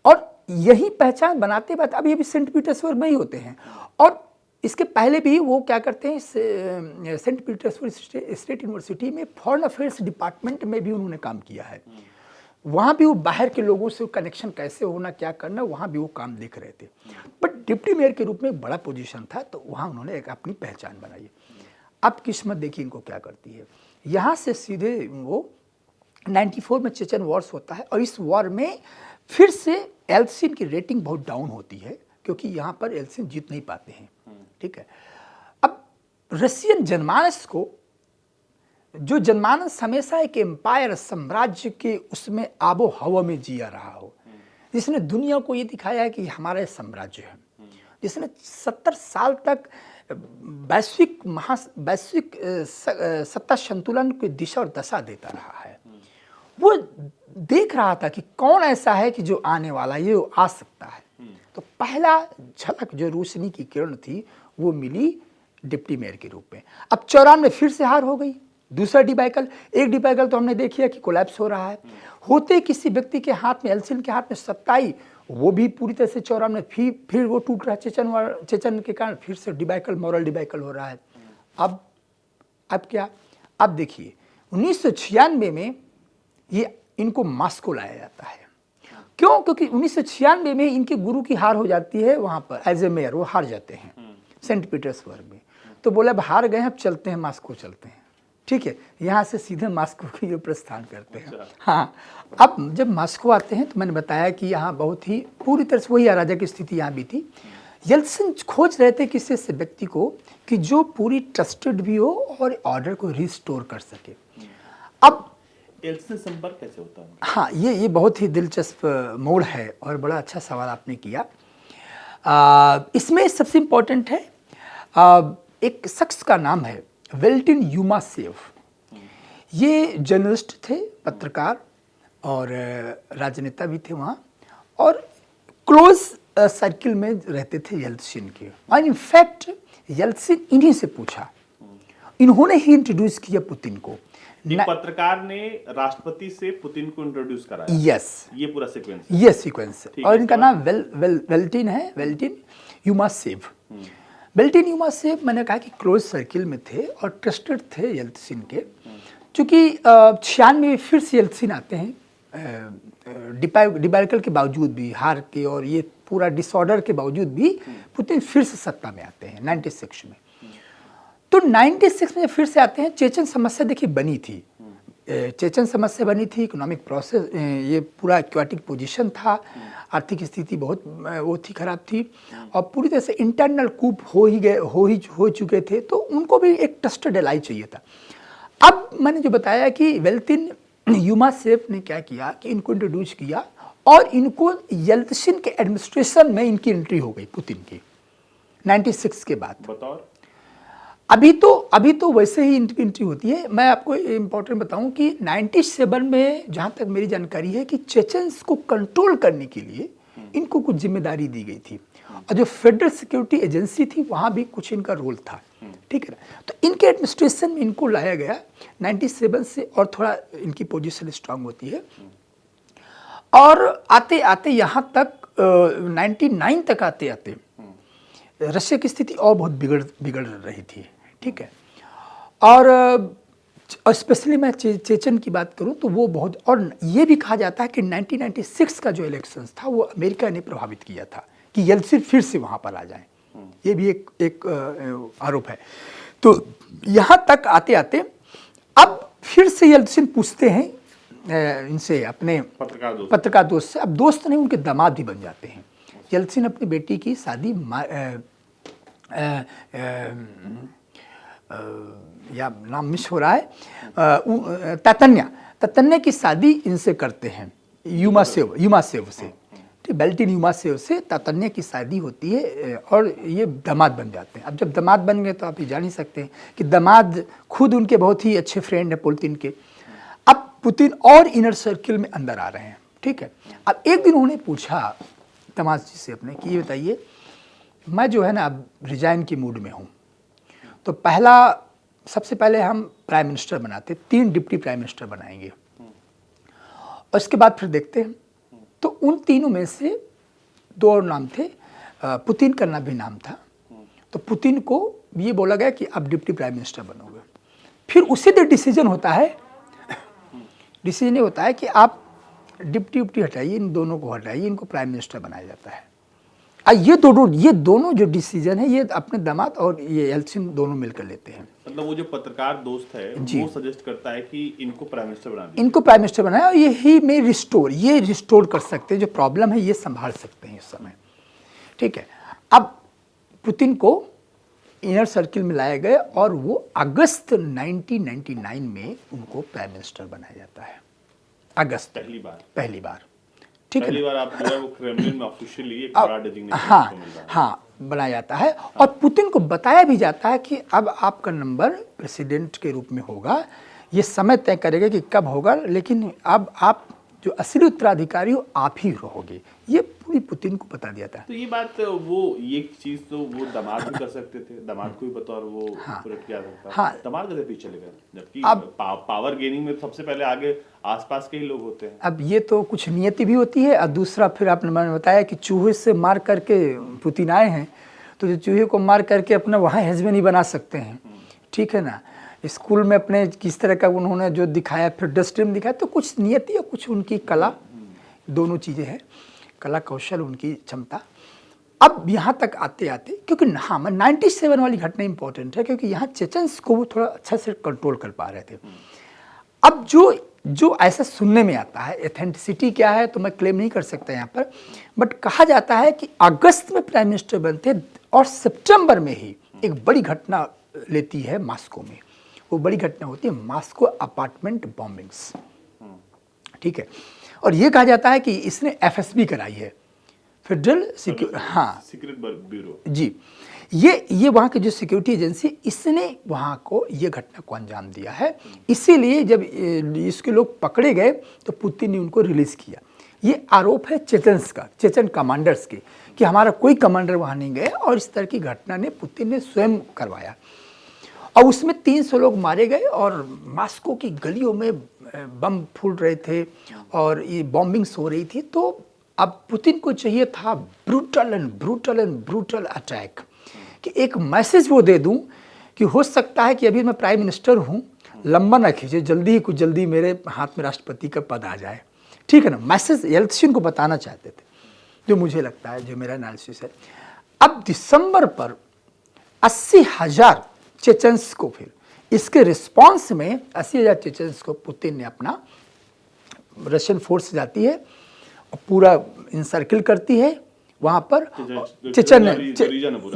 और यही पहचान बनाते बाद अभी अभी सेंट पीटर्सबर्ग में ही होते हैं। और इसके पहले भी वो क्या करते हैं, सेंट पीटर्सबर्ग स्टेट यूनिवर्सिटी में फॉरेन अफेयर्स डिपार्टमेंट में भी उन्होंने काम किया है। वहाँ भी वो बाहर के लोगों से कनेक्शन कैसे होना, क्या करना, वहाँ भी वो काम देख रहे थे। बट डिप्टी मेयर के रूप में बड़ा पोजीशन था, तो वहाँ उन्होंने एक अपनी पहचान बनाई। अब किस्मत देखिए इनको क्या करती है। यहाँ से सीधे वो 94 में चेचन वॉर्स होता है, और इस वॉर में फिर से येल्सिन की रेटिंग बहुत डाउन होती है, क्योंकि यहाँ पर येल्सिन जीत नहीं पाते हैं। ठीक है। अब रशियन जनमानस को, जो जनमानस हमेशा एक एम्पायर, साम्राज्य के उसमें आबो हवा में जिया रहा हो, जिसने दुनिया को ये दिखाया है कि हमारा साम्राज्य है, जिसने 70 साल तक वैश्विक सत्ता संतुलन की दिशा और दशा देता रहा है, वो देख रहा था कि कौन ऐसा है कि जो आने वाला है, ये आ सकता है। तो पहला झलक जो रोशनी की किरण थी वो मिली डिप्टी मेयर के रूप में। अब 94 में फिर से हार हो गई, दूसरा डिबाइकल। एक डिबाइकल तो हमने देखिए कि कोलैप्स हो रहा है, होते किसी व्यक्ति के हाथ में, एल्सिन के हाथ में सत्ता आई, वो भी पूरी तरह से 94 में फिर वो टूट रहा है चेचन के कारण, फिर से डिबाइकल, मॉरल डिबाइकल हो रहा है। अब क्या, अब देखिए 1996 में ये इनको मॉस्को लाया जाता है। क्यों? क्योंकि 1996 में इनके गुरु की हार हो जाती है वहाँ पर एज ए मेयर, वो हार जाते हैं सेंट पीटर्सबर्ग में। तो बोले अब हार गए हैं, अब चलते हैं मॉस्को चलते हैं, ठीक है। यहाँ से सीधे मॉस्को के लिए प्रस्थान करते हैं। हाँ, अब जब मॉस्को आते हैं तो मैंने बताया कि यहाँ बहुत ही पूरी तरह से वही अराजक स्थिति यहाँ भी थी। येल्त्सिन खोज रहे थे किसी ऐसे व्यक्ति को कि जो पूरी ट्रस्टेड भी हो और ऑर्डर को रिस्टोर कर सके। अब येल्त्सिन से संपर्क कैसे होता है? हाँ, ये बहुत ही दिलचस्प मोड़ है और बड़ा अच्छा सवाल आपने किया। इसमें सबसे इम्पोर्टेंट है एक शख्स का नाम है वेल्टिन युमासेव। ये जर्नलिस्ट थे, पत्रकार और राजनेता भी थे वहाँ, और क्लोज सर्किल में रहते थे येल्त्सिन के। और इनफैक्ट येल्त्सिन इन्हीं से पूछा, इन्होंने ही इंट्रोड्यूस किया पुतिन को। एक पत्रकार ने राष्ट्रपति से पुतिन को इंट्रोड्यूस कराया। यस, ये पूरा सीक्वेंस, ये सीक्वेंस। और इनका नाम वेल्टिन है, वेल्टिन युमासेव। वेल्टिन युमासेव, मैंने कहा कि क्लोज सर्किल में थे और ट्रस्टेड थे येल्त्सिन के। चूँकि 96 में फिर से येल्त्सिन आते हैं, डिबाइकल के बावजूद भी, हार के और ये पूरा डिसऑर्डर के बावजूद भी पुतिन फिर से सत्ता में आते हैं 96 में। तो 96 में फिर से आते हैं। चेचन समस्या देखिए बनी थी, चेचन समस्या बनी थी, इकोनॉमिक प्रोसेस, ये पूरा एक्वाटिक पोजीशन था, आर्थिक स्थिति बहुत वो थी, खराब थी, और पूरी तरह से इंटरनल कूप हो चुके थे। तो उनको भी एक ट्रस्टेड एलाई चाहिए था। अब मैंने जो बताया कि वेल्टिन युमासेव ने क्या किया कि इनको इंट्रोड्यूस किया और इनको येल्त्सिन के एडमिनिस्ट्रेशन में इनकी एंट्री हो गई पुतिन की 96 के बाद। बतौर अभी तो वैसे ही एंट्री होती है। मैं आपको इम्पोर्टेंट बताऊं कि 97 में जहां तक मेरी जानकारी है कि चेचन्स को कंट्रोल करने के लिए इनको कुछ जिम्मेदारी दी गई थी, और जो फेडरल सिक्योरिटी एजेंसी थी वहां भी कुछ इनका रोल था, ठीक है ना। तो इनके एडमिनिस्ट्रेशन में इनको लाया गया 97 से, और थोड़ा इनकी पोजीशन स्ट्रांग होती है। और आते आते यहाँ तक 99 तक आते आते रशिया की स्थिति और बहुत बिगड़ रही थी, ठीक है। और स्पेशली मैं चेचन की बात करूं तो वो बहुत, और ये भी कहा जाता है कि 1996 का जो इलेक्शंस था वो अमेरिका ने प्रभावित किया था कि येल्त्सिन फिर से वहाँ पर आ जाए। ये भी एक आरोप है। तो यहाँ तक आते आते अब फिर से येल्त्सिन पूछते हैं इनसे, अपने पत्रकार दोस्त से। अब दोस्त नहीं, उनके दामाद भी बन जाते हैं। येल्त्सिन अपनी बेटी की शादी या नाम मिस हो रहा है, ततन्या की शादी इनसे करते हैं, युमासेव से, वेल्टिन युमासेव से ततन्या की शादी होती है और ये दामाद बन जाते हैं। अब जब दामाद बन गए तो आप ये जान ही सकते हैं कि दामाद खुद उनके बहुत ही अच्छे फ्रेंड है पुतिन के। अब पुतिन और इनर सर्किल में अंदर आ रहे हैं, ठीक है। अब एक दिन उन्होंने पूछा दामाद जी से अपने कि ये बताइए, मैं जो है ना अब रिजाइन की मूड में हूँ, तो सबसे पहले हम प्राइम मिनिस्टर बनाते, 3 डिप्टी प्राइम मिनिस्टर बनाएंगे, और उसके बाद फिर देखते हैं। तो उन तीनों में से 2 और नाम थे, पुतिन का भी नाम था। तो पुतिन को ये बोला गया कि आप डिप्टी प्राइम मिनिस्टर बनोगे। फिर उसी दिन डिसीजन होता है कि आप डिप्टी हटाइए, इन दोनों को हटाइए, इनको प्राइम मिनिस्टर बनाया जाता है। ये दोनों जो डिसीजन है ये अपने दामाद और ये येल्त्सिन दोनों मिलकर लेते हैं। मतलब वो जो पत्रकार दोस्त है वो सजेस्ट करता है कि इनको प्राइम मिनिस्टर बना दीजिए, इनको प्राइम मिनिस्टर बनाया, और ये रिस्टोर कर सकते हैं, जो प्रॉब्लम है ये संभाल सकते हैं इस समय, ठीक है। अब पुतिन को इनर सर्किल में लाया गया और वो अगस्त 1999 में उनको प्राइम मिनिस्टर बनाया जाता है। अगस्त पहली बार, ठीक है। पहली बार आप जो है वो क्रेमलिन में ऑफिशियली एक बड़ा डेजिग्नेशन हाँ बनाया जाता है, और पुतिन को बताया भी जाता है कि अब आपका नंबर प्रेसिडेंट के रूप में होगा, ये समय तय करेगा कि कब होगा, लेकिन अब आप जो असली उत्तराधिकारी हो आप ही रहोगे, ये पूरी पुतिन को बता दिया था। तो ये बात वो ये चीज तो वो दामाद भी कर सकते थे, दामाद को भी पता और वो उलट के आ सकता। हाँ। दामाद कैसे पीछे चले गए, जबकि अब पावर गेनिंग में सबसे पहले आगे आसपास के ही लोग होते हैं। अब ये तो कुछ नियति भी होती है, और दूसरा फिर आपने मैंने बताया कि चूहे से मार करके पुतिन आए हैं, तो जो चूहे को मार करके अपना वहाँ हस्बैंड ही बना सकते हैं, ठीक है ना। स्कूल में अपने किस तरह का उन्होंने जो दिखाया, फिर डस्टबिन दिखाया, तो कुछ नियति और कुछ उनकी कला, दोनों चीज़ें हैं, कला कौशल, उनकी क्षमता। अब यहाँ तक आते आते, क्योंकि हाँ, मैं 97 वाली घटना इंपॉर्टेंट है, क्योंकि यहाँ चेचन्स को वो थोड़ा अच्छा से कंट्रोल कर पा रहे थे। अब जो ऐसा सुनने में आता है, एथेंटिसिटी क्या है तो मैं क्लेम नहीं कर सकता यहाँ पर, बट कहा जाता है कि अगस्त में प्राइम मिनिस्टर बनते और सितंबर में ही एक बड़ी घटना लेती है मॉस्को में। वो बड़ी घटना होती है मॉस्को अपार्टमेंट बॉम्बिंग्स, ठीक है। और ये कहा जाता है कि इसने एफएसबी कराई है, फेडरल सीक्रेट ब्यूरो जी, ये वहाँ की जो सिक्योरिटी एजेंसी, इसने वहाँ को ये घटना को अंजाम दिया है। इसीलिए जब इसके लोग पकड़े गए तो पुतिन ने उनको रिलीज किया। ये आरोप है चेचन्स का, चेचन कमांडर्स के, कि हमारा कोई कमांडर वहाँ नहीं गए, और इस तरह की घटना ने पुतिन ने स्वयं करवाया। और उसमें 300 लोग मारे गए, और मॉस्को की गलियों में बम फूट रहे थे और ये बॉम्बिंग्स हो रही थी। तो अब पुतिन को चाहिए था ब्रूटल अटैक, कि एक मैसेज वो दे दूं कि हो सकता है कि अभी मैं प्राइम मिनिस्टर हूं, लंबा ना खींचे, जल्दी मेरे हाथ में राष्ट्रपति का पद आ जाए, ठीक है ना। मैसेज येल्त्सिन को बताना चाहते थे, जो मुझे लगता है, जो मेरा एनालिसिस है। अब दिसंबर पर 80,000 चेचन्स को, फिर इसके रिस्पांस में 80,000 चेचन्स को पुतिन ने अपना, रशियन फोर्स जाती है और पूरा इंसर्किल करती है वहाँ पर, चेचन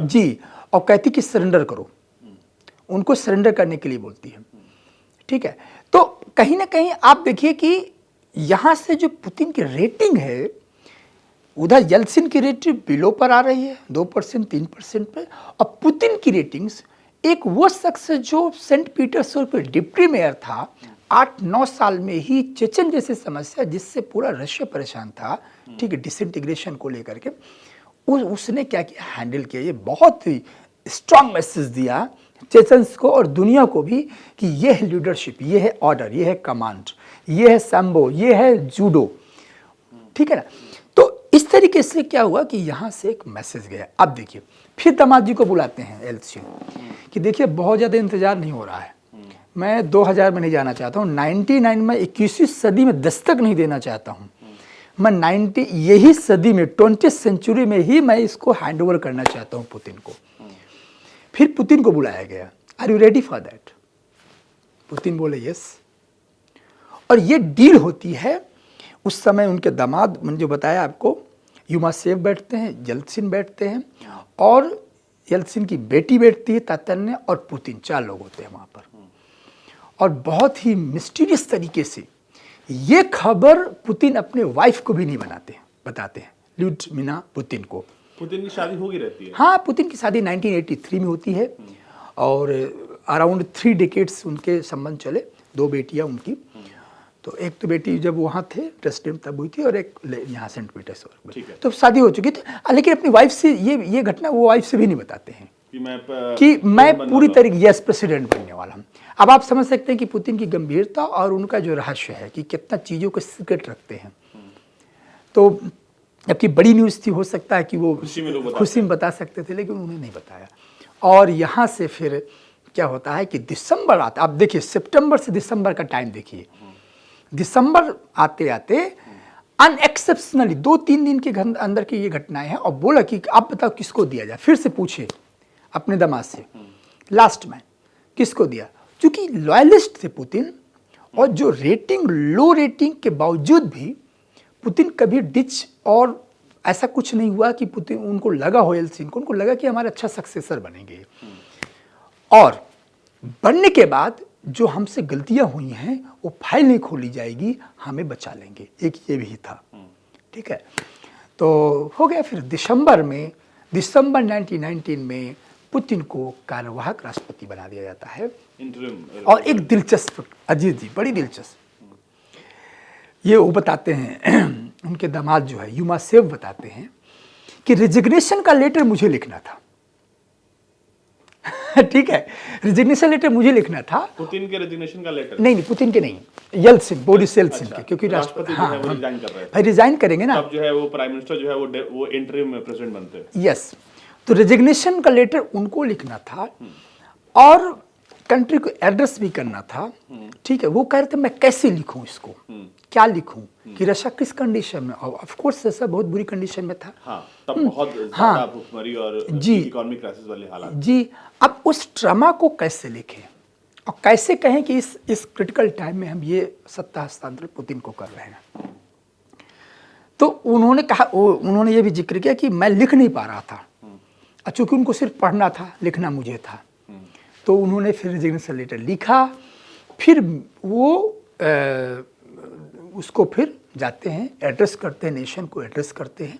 जी, और कहती कि सरेंडर करो, उनको सरेंडर करने के लिए बोलती है, ठीक है। तो कहीं ना कहीं आप देखिए कि यहाँ से जो पुतिन की रेटिंग है, उधर येल्त्सिन की रेटिंग बिलो पर आ रही है 2% 3% पे, और पुतिन की रेटिंग्स, एक वो शख्स जो सेंट पीटर्सबर्ग पे डिप्टी मेयर था, 8-9 साल में ही चेचन जैसे समस्या जिससे पूरा रशिया परेशान था, ठीक है, डिसइंटीग्रेशन को लेकर के, उसने क्या किया, हैंडल किया। ये बहुत ही स्ट्रांग मैसेज दिया चेचन्स को और दुनिया को भी कि ये है लीडरशिप, ये है ऑर्डर, ये है कमांड, ये है सैम्बो, ये है जूडो, ठीक है ना। तो इस तरीके से क्या हुआ कि यहाँ से एक मैसेज गया। अब देखिए, फिर दामाद जी को बुलाते हैं येल्त्सिन कि देखिए बहुत ज़्यादा इंतजार नहीं हो रहा है, मैं 2000 में नहीं जाना चाहता हूँ, 99 में 21वीं सदी में दस्तक नहीं देना चाहता हूँ, मैं यही सदी में 20th सेंचुरी में ही मैं इसको हैंड ओवर करना चाहता हूँ पुतिन को। फिर पुतिन को बुलाया गया, are you ready for that? Putin बोले यस। और ये डील होती है। उस समय उनके दामाद, मैंने जो बताया आपको, युमासेव बैठते हैं, येल्त्सिन बैठते हैं, और येल्त्सिन की बेटी बैठती है तातन्या, और पुतिन, 4 लोग होते हैं वहाँ पर। और बहुत ही मिस्टीरियस तरीके से ये खबर पुतिन अपने वाइफ को भी नहीं बताते हैं, ल्यूडमिला पुतिन को। पुतिन की शादी होगी रहती है? हाँ, पुतिन की शादी 1983 में होती है, और अराउंड 3 डेकेड्स उनके संबंध चले, 2 बेटियां उनकी। तो एक तो बेटी जब वहाँ थे प्रेसिडेंट तब हुई थी, और एक यहाँ सेंट पीटर्सबर्ग में, तो शादी हो चुकी थी। लेकिन अपनी वाइफ से ये घटना वो वाइफ से भी नहीं बताते हैं कि मैं पूरी तरीके यस प्रेसिडेंट बनने वाला हूँ। अब आप समझ सकते हैं कि पुतिन की गंभीरता और उनका जो रहस्य है कि कितना चीज़ों को सीक्रेट रखते हैं। तो जबकि बड़ी न्यूज़ थी, हो सकता है कि वो खुशी में बता सकते थे, लेकिन उन्होंने नहीं बताया। और यहाँ से फिर क्या होता है कि दिसंबर आता, आप देखिए सितंबर से दिसंबर का टाइम देखिए, दिसंबर आते आते अनएक्सेप्शनली 2-3 दिन के अंदर की ये घटनाएं हैं। और बोला कि आप बताओ किसको दिया जाए, फिर से पूछे अपने दामाद से, लास्ट में किसको दिया, क्योंकि लॉयलिस्ट थे पुतिन। और जो लो रेटिंग के बावजूद भी पुतिन कभी डिच, और ऐसा कुछ नहीं हुआ कि पुतिन उनको लगा हो, येल्त्सिन को उनको लगा कि हमारे अच्छा सक्सेसर बनेंगे, और बनने के बाद जो हमसे गलतियां हुई हैं वो फाइल नहीं खोली जाएगी, हमें बचा लेंगे, एक ये भी था, ठीक है। तो हो गया। फिर दिसंबर 1919 में पुतिन को कार्यवाहक राष्ट्रपति बना दिया जाता है। और एक दिलचस्प, अजीत जी, बड़ी दिलचस्प, ये वो बताते हैं उनके दामाद जो है युमासेव बताते हैं कि रेजिग्नेशन का लेटर मुझे लिखना था। ठीक है, रेजिग्नेशन लेटर मुझे लिखना था। पुतिन के रेजिग्नेशन का लेटर? नहीं, पुतिन के नहीं, येल्सिन, बोरिस येल्सिन के, क्योंकि राष्ट्रपति जो है वो रिजाइन कर रहे थे। भाई रिजाइन करेंगे ना, तब जो है वो प्राइम मिनिस्टर जो है वो इंटरिम प्रेसिडेंट बनते हैं। यस, तो रेजिग्नेशन का लेटर उनको लिखना था और कंट्री को एड्रेस भी करना था। ठीक है, वो कह रहे थे मैं कैसे लिखूं इसको, क्या लिखूं, कि रशिया किस कंडीशन में, और ऑफ कोर्स रशिया बहुत बुरी कंडीशन में था। हाँ, तब बहुत ज्यादा भूखमरी और इकोनॉमिक क्राइसिस वाले हालात। जी, अब उस ट्रमा को कैसे लिखें और कैसे कहें कि इस क्रिटिकल टाइम में हम ये सत्ता हस्तांतरण पुतिन को कर रहे हैं। तो उन्होंने कहा, उन्होंने ये भी जिक्र किया कि मैं लिख नहीं पा रहा था, चूंकि उनको सिर्फ पढ़ना था, लिखना मुझे था। तो उन्होंने फिर रेजिग्नेशन लेटर लिखा, फिर वो उसको फिर जाते हैं, एड्रेस करते हैं, नेशन को एड्रेस करते हैं,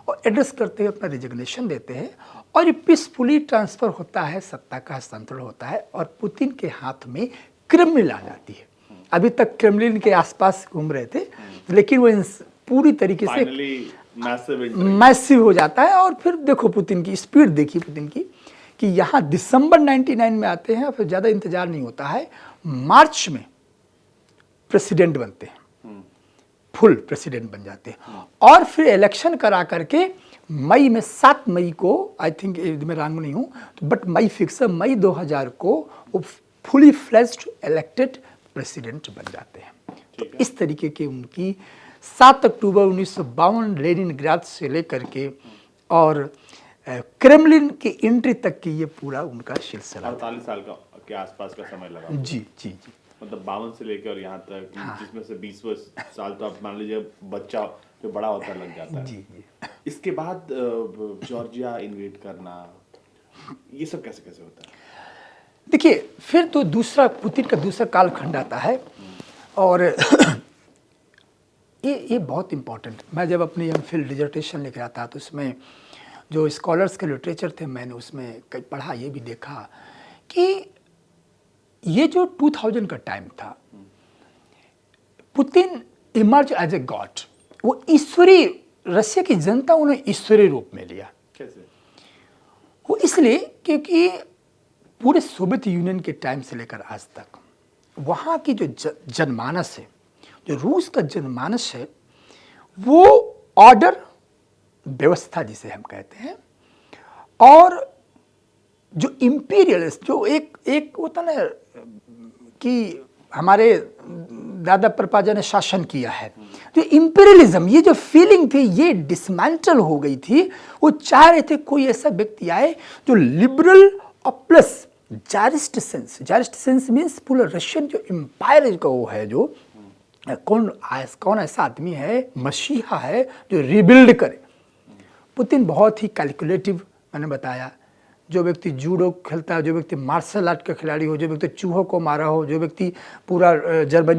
और एड्रेस करते हैं, अपना रेजिग्नेशन देते हैं, और ये पीसफुली ट्रांसफ़र होता है, सत्ता का हस्तांतरण होता है, और पुतिन के हाथ में क्रेमलिन आ जाती है। अभी तक क्रेमलिन के आसपास घूम रहे थे, लेकिन वो पूरी तरीके से मैसिव हो जाता है। और फिर देखो पुतिन की स्पीड, देखिए पुतिन की, कि यहाँ दिसंबर 99 में आते हैं, फिर ज़्यादा इंतजार नहीं होता है, मार्च में प्रेसिडेंट बनते हैं, फुल प्रेसिडेंट बन जाते हैं, और फिर इलेक्शन करा करके मई में 7 मई को, आई थिंक मैं रॉन्ग नहीं हूँ, बट मई फिक्स है, मई 2000 को वो फुली फ्लेज्ड इलेक्टेड प्रेसिडेंट बन जाते हैं। तो इस तरीके की उनकी 7 अक्टूबर 1952 लेनिनग्राद से लेकर के और क्रेमलिन की एंट्री तक की ये पूरा उनका सिलसिला 48 साल का के आसपास का समय लगा। जी जी जी, मतलब 52 से लेकर और यहाँ तक, जिसमें से 20 साल तो आप मान लीजिए बच्चा जो बड़ा होता लग जाता है। जी जी। इसके बाद जॉर्जिया इन्वेड करना, ये सब कैसे कैसे होता है? देखिए, फिर तो दूसरा पुतिन का दूसरा कालखंड आता है, और ये बहुत इम्पोर्टेंट। मैं जब अपनी एमफिल डिसर्टेशन लिख रहा था, तो उसमें जो स्कॉलर्स के लिटरेचर थे, मैंने उसमें कई पढ़ा, ये भी देखा कि ये जो 2000 का टाइम था, Putin emerge as a god. वो ईश्वरी, रशिया की जनता उन्हें ईश्वरी रूप में लिया। कैसे? वो इसलिए क्योंकि पूरे सोवियत यूनियन के टाइम से लेकर आज तक वहाँ की जो जनमानस है, जो रूस का जनमानस है, वो ऑर्डर, व्यवस्था जिसे हम कहते हैं, और जो इंपीरियलिस्ट, जो एक होता ना कि हमारे दादा परपाजा ने शासन किया है, जो इंपीरियलिज्म, ये जो फीलिंग थी, ये डिसमेंटल हो गई थी। वो चाह रहे थे कोई ऐसा व्यक्ति आए जो लिबरल और प्लस जारिस्ट सेंस मीन्स पूरा रशियन जो एम्पायर का वो है, जो कौन ऐसा आदमी है, मसीहा है, जो रिबिल्ड करे। पुतिन बहुत ही कैलकुलेटिव, मैंने बताया, जो व्यक्ति जूडो खेलता है, जो व्यक्ति मार्शल आर्ट का खिलाड़ी हो, जो व्यक्ति चूहों को मारा हो, जो व्यक्ति पूरा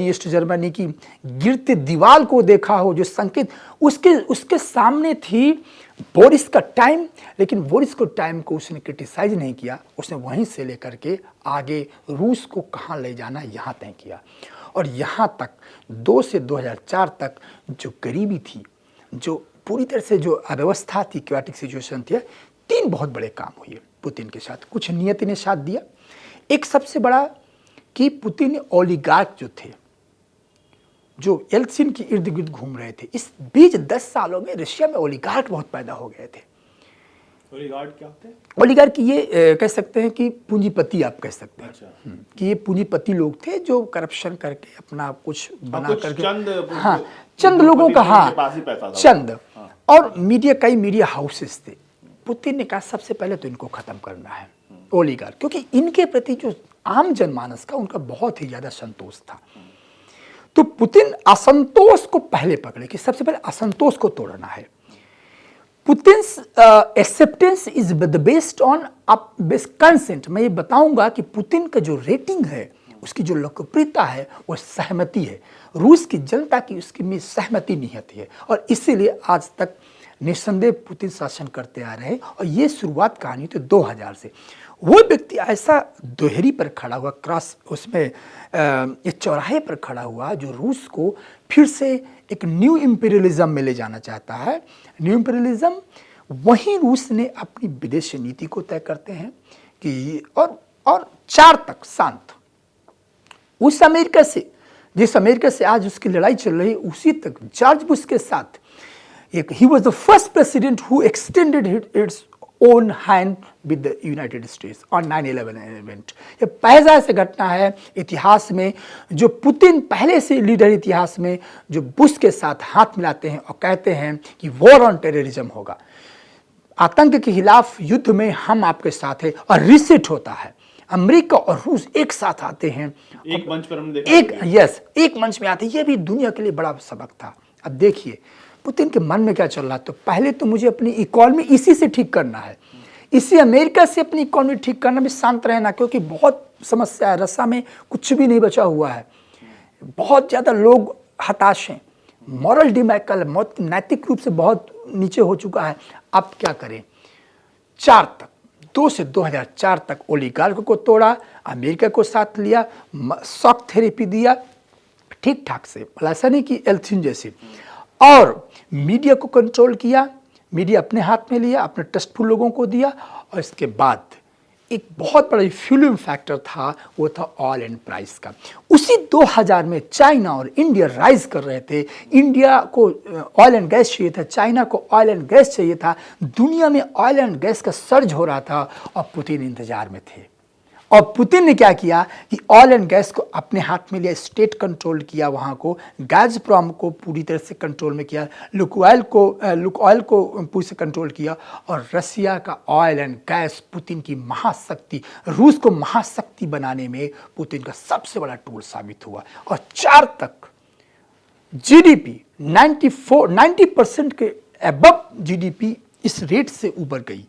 ईस्ट जर्मनी की गिरते दीवार को देखा हो, जो संकेत उसके सामने थी बोरिस का टाइम। लेकिन बोरिस को टाइम को उसने क्रिटिसाइज नहीं किया, उसने वहीं से लेकर के आगे रूस को कहाँ ले जाना, यहाँ तय किया। और यहाँ तक 2 से 2004 तक जो गरीबी थी, जो पूरी तरह से जो अव्यवस्था थी, क्योटिक सिचुएशन थी, 3 बहुत बड़े काम हुए पुतिन के साथ। कुछ नियति ने साथ दिया। एक सबसे बड़ा कि पुतिन ओलिगार्क जो थे, जो येल्सिन के इर्द गिर्द घूम रहे थे, इस बीच 10 सालों में रशिया में ओलिगार्क बहुत पैदा हो गए थे। ओलिगार्क क्या होते हैं? ओलिगार्क ये कह सकते हैं कि पूंजीपति, आप कह सकते हैं। अच्छा। कि ये पूंजीपति लोग थे जो करप्शन करके अपना कुछ बना करके, चंद लोगों का, चंद। और कई मीडिया हाउसेस थे। पुतिन ने कहा सबसे पहले तो इनको खत्म करना है, ओलिगार्क, क्योंकि इनके प्रति जो आम जनमानस का, उनका बहुत ही ज्यादा संतोष था। तो पुतिन असंतोष को पहले पकड़े कि सबसे पहले असंतोष को तोड़ना है। Putin's acceptance is based on consent. मैं ये बताऊंगा कि पुतिन का जो रेटिंग है, उसकी जो लोकप्रियता है, वो सहमति है। रूस की जनता की उसकी में सहमति निहित है, और इसीलिए आज तक निस्संदेह पुतिन शासन करते आ रहे हैं और ये शुरुआत कहानी तो 2000 से। वो व्यक्ति ऐसा दोहरी पर खड़ा हुआ, क्रॉस उसमें एक चौराहे पर खड़ा हुआ जो रूस को फिर से एक न्यू इंपीरियलिज्म में ले जाना चाहता है। न्यू इंपीरियलिज्म, वहीं रूस ने अपनी विदेशी नीति को तय करते हैं कि और 4 तक शांत, उस अमेरिका से, जिस अमेरिका से आज उसकी लड़ाई चल रही है, उसी तक जॉर्ज बुश के साथ एक, he was the first president who extended its own hand with the United states on 9/11 event. ये पहला ऐसा घटना है इतिहास में जो पुतिन पहले से लीडर इतिहास में जो बुश के साथ हाथ मिलाते हैं और कहते हैं कि वॉर ऑन टेररिज्म होगा, आतंक के खिलाफ युद्ध में हम आपके साथ हैं, और रिसेट होता है। अमेरिका और रूस एक साथ आते हैं, एक मंच पर हमने देखा, एक मंच में आते हैं। यह भी दुनिया के लिए बड़ा सबक था। अब देखिए पुतिन के मन में क्या चल रहा है। तो पहले तो मुझे अपनी इकोनॉमी इसी से ठीक करना है, इसी अमेरिका से अपनी इकोनॉमी ठीक करना, में शांत रहना, क्योंकि बहुत समस्या है। रस्सा में कुछ भी नहीं बचा हुआ है, बहुत ज़्यादा लोग हताश हैं, मॉरल डिमैकल, नैतिक रूप से बहुत नीचे हो चुका है। अब क्या करें? 4 तक, 2 से 2004 तक ओलिगार्क को तोड़ा, अमेरिका को साथ लिया, शॉक थेरेपी दिया ठीक ठाक से, ऐसा नहीं कि एल्थिन जैसी, और मीडिया को कंट्रोल किया, मीडिया अपने हाथ में लिया, अपने ट्रस्टफुल लोगों को दिया। और इसके बाद एक बहुत बड़ा फ्यूलिंग फैक्टर था, वो था ऑयल एंड प्राइस का। उसी 2000 में चाइना और इंडिया राइज कर रहे थे। इंडिया को ऑयल एंड गैस चाहिए था, चाइना को ऑयल एंड गैस चाहिए था, दुनिया में ऑयल एंड गैस का सर्ज हो रहा था और पुतिन इंतजार में थे। और पुतिन ने क्या किया कि ऑयल एंड गैस को अपने हाथ में लिया, स्टेट कंट्रोल किया, वहाँ को गैज़प्रॉम को पूरी तरह से कंट्रोल में किया, लुकोइल को पूरी से कंट्रोल किया, और रसिया का ऑयल एंड गैस पुतिन की महाशक्ति, रूस को महाशक्ति बनाने में पुतिन का सबसे बड़ा टूल साबित हुआ। और 4 तक जीडीपी 90% के अबव जीडीपी इस रेट से ऊपर गई।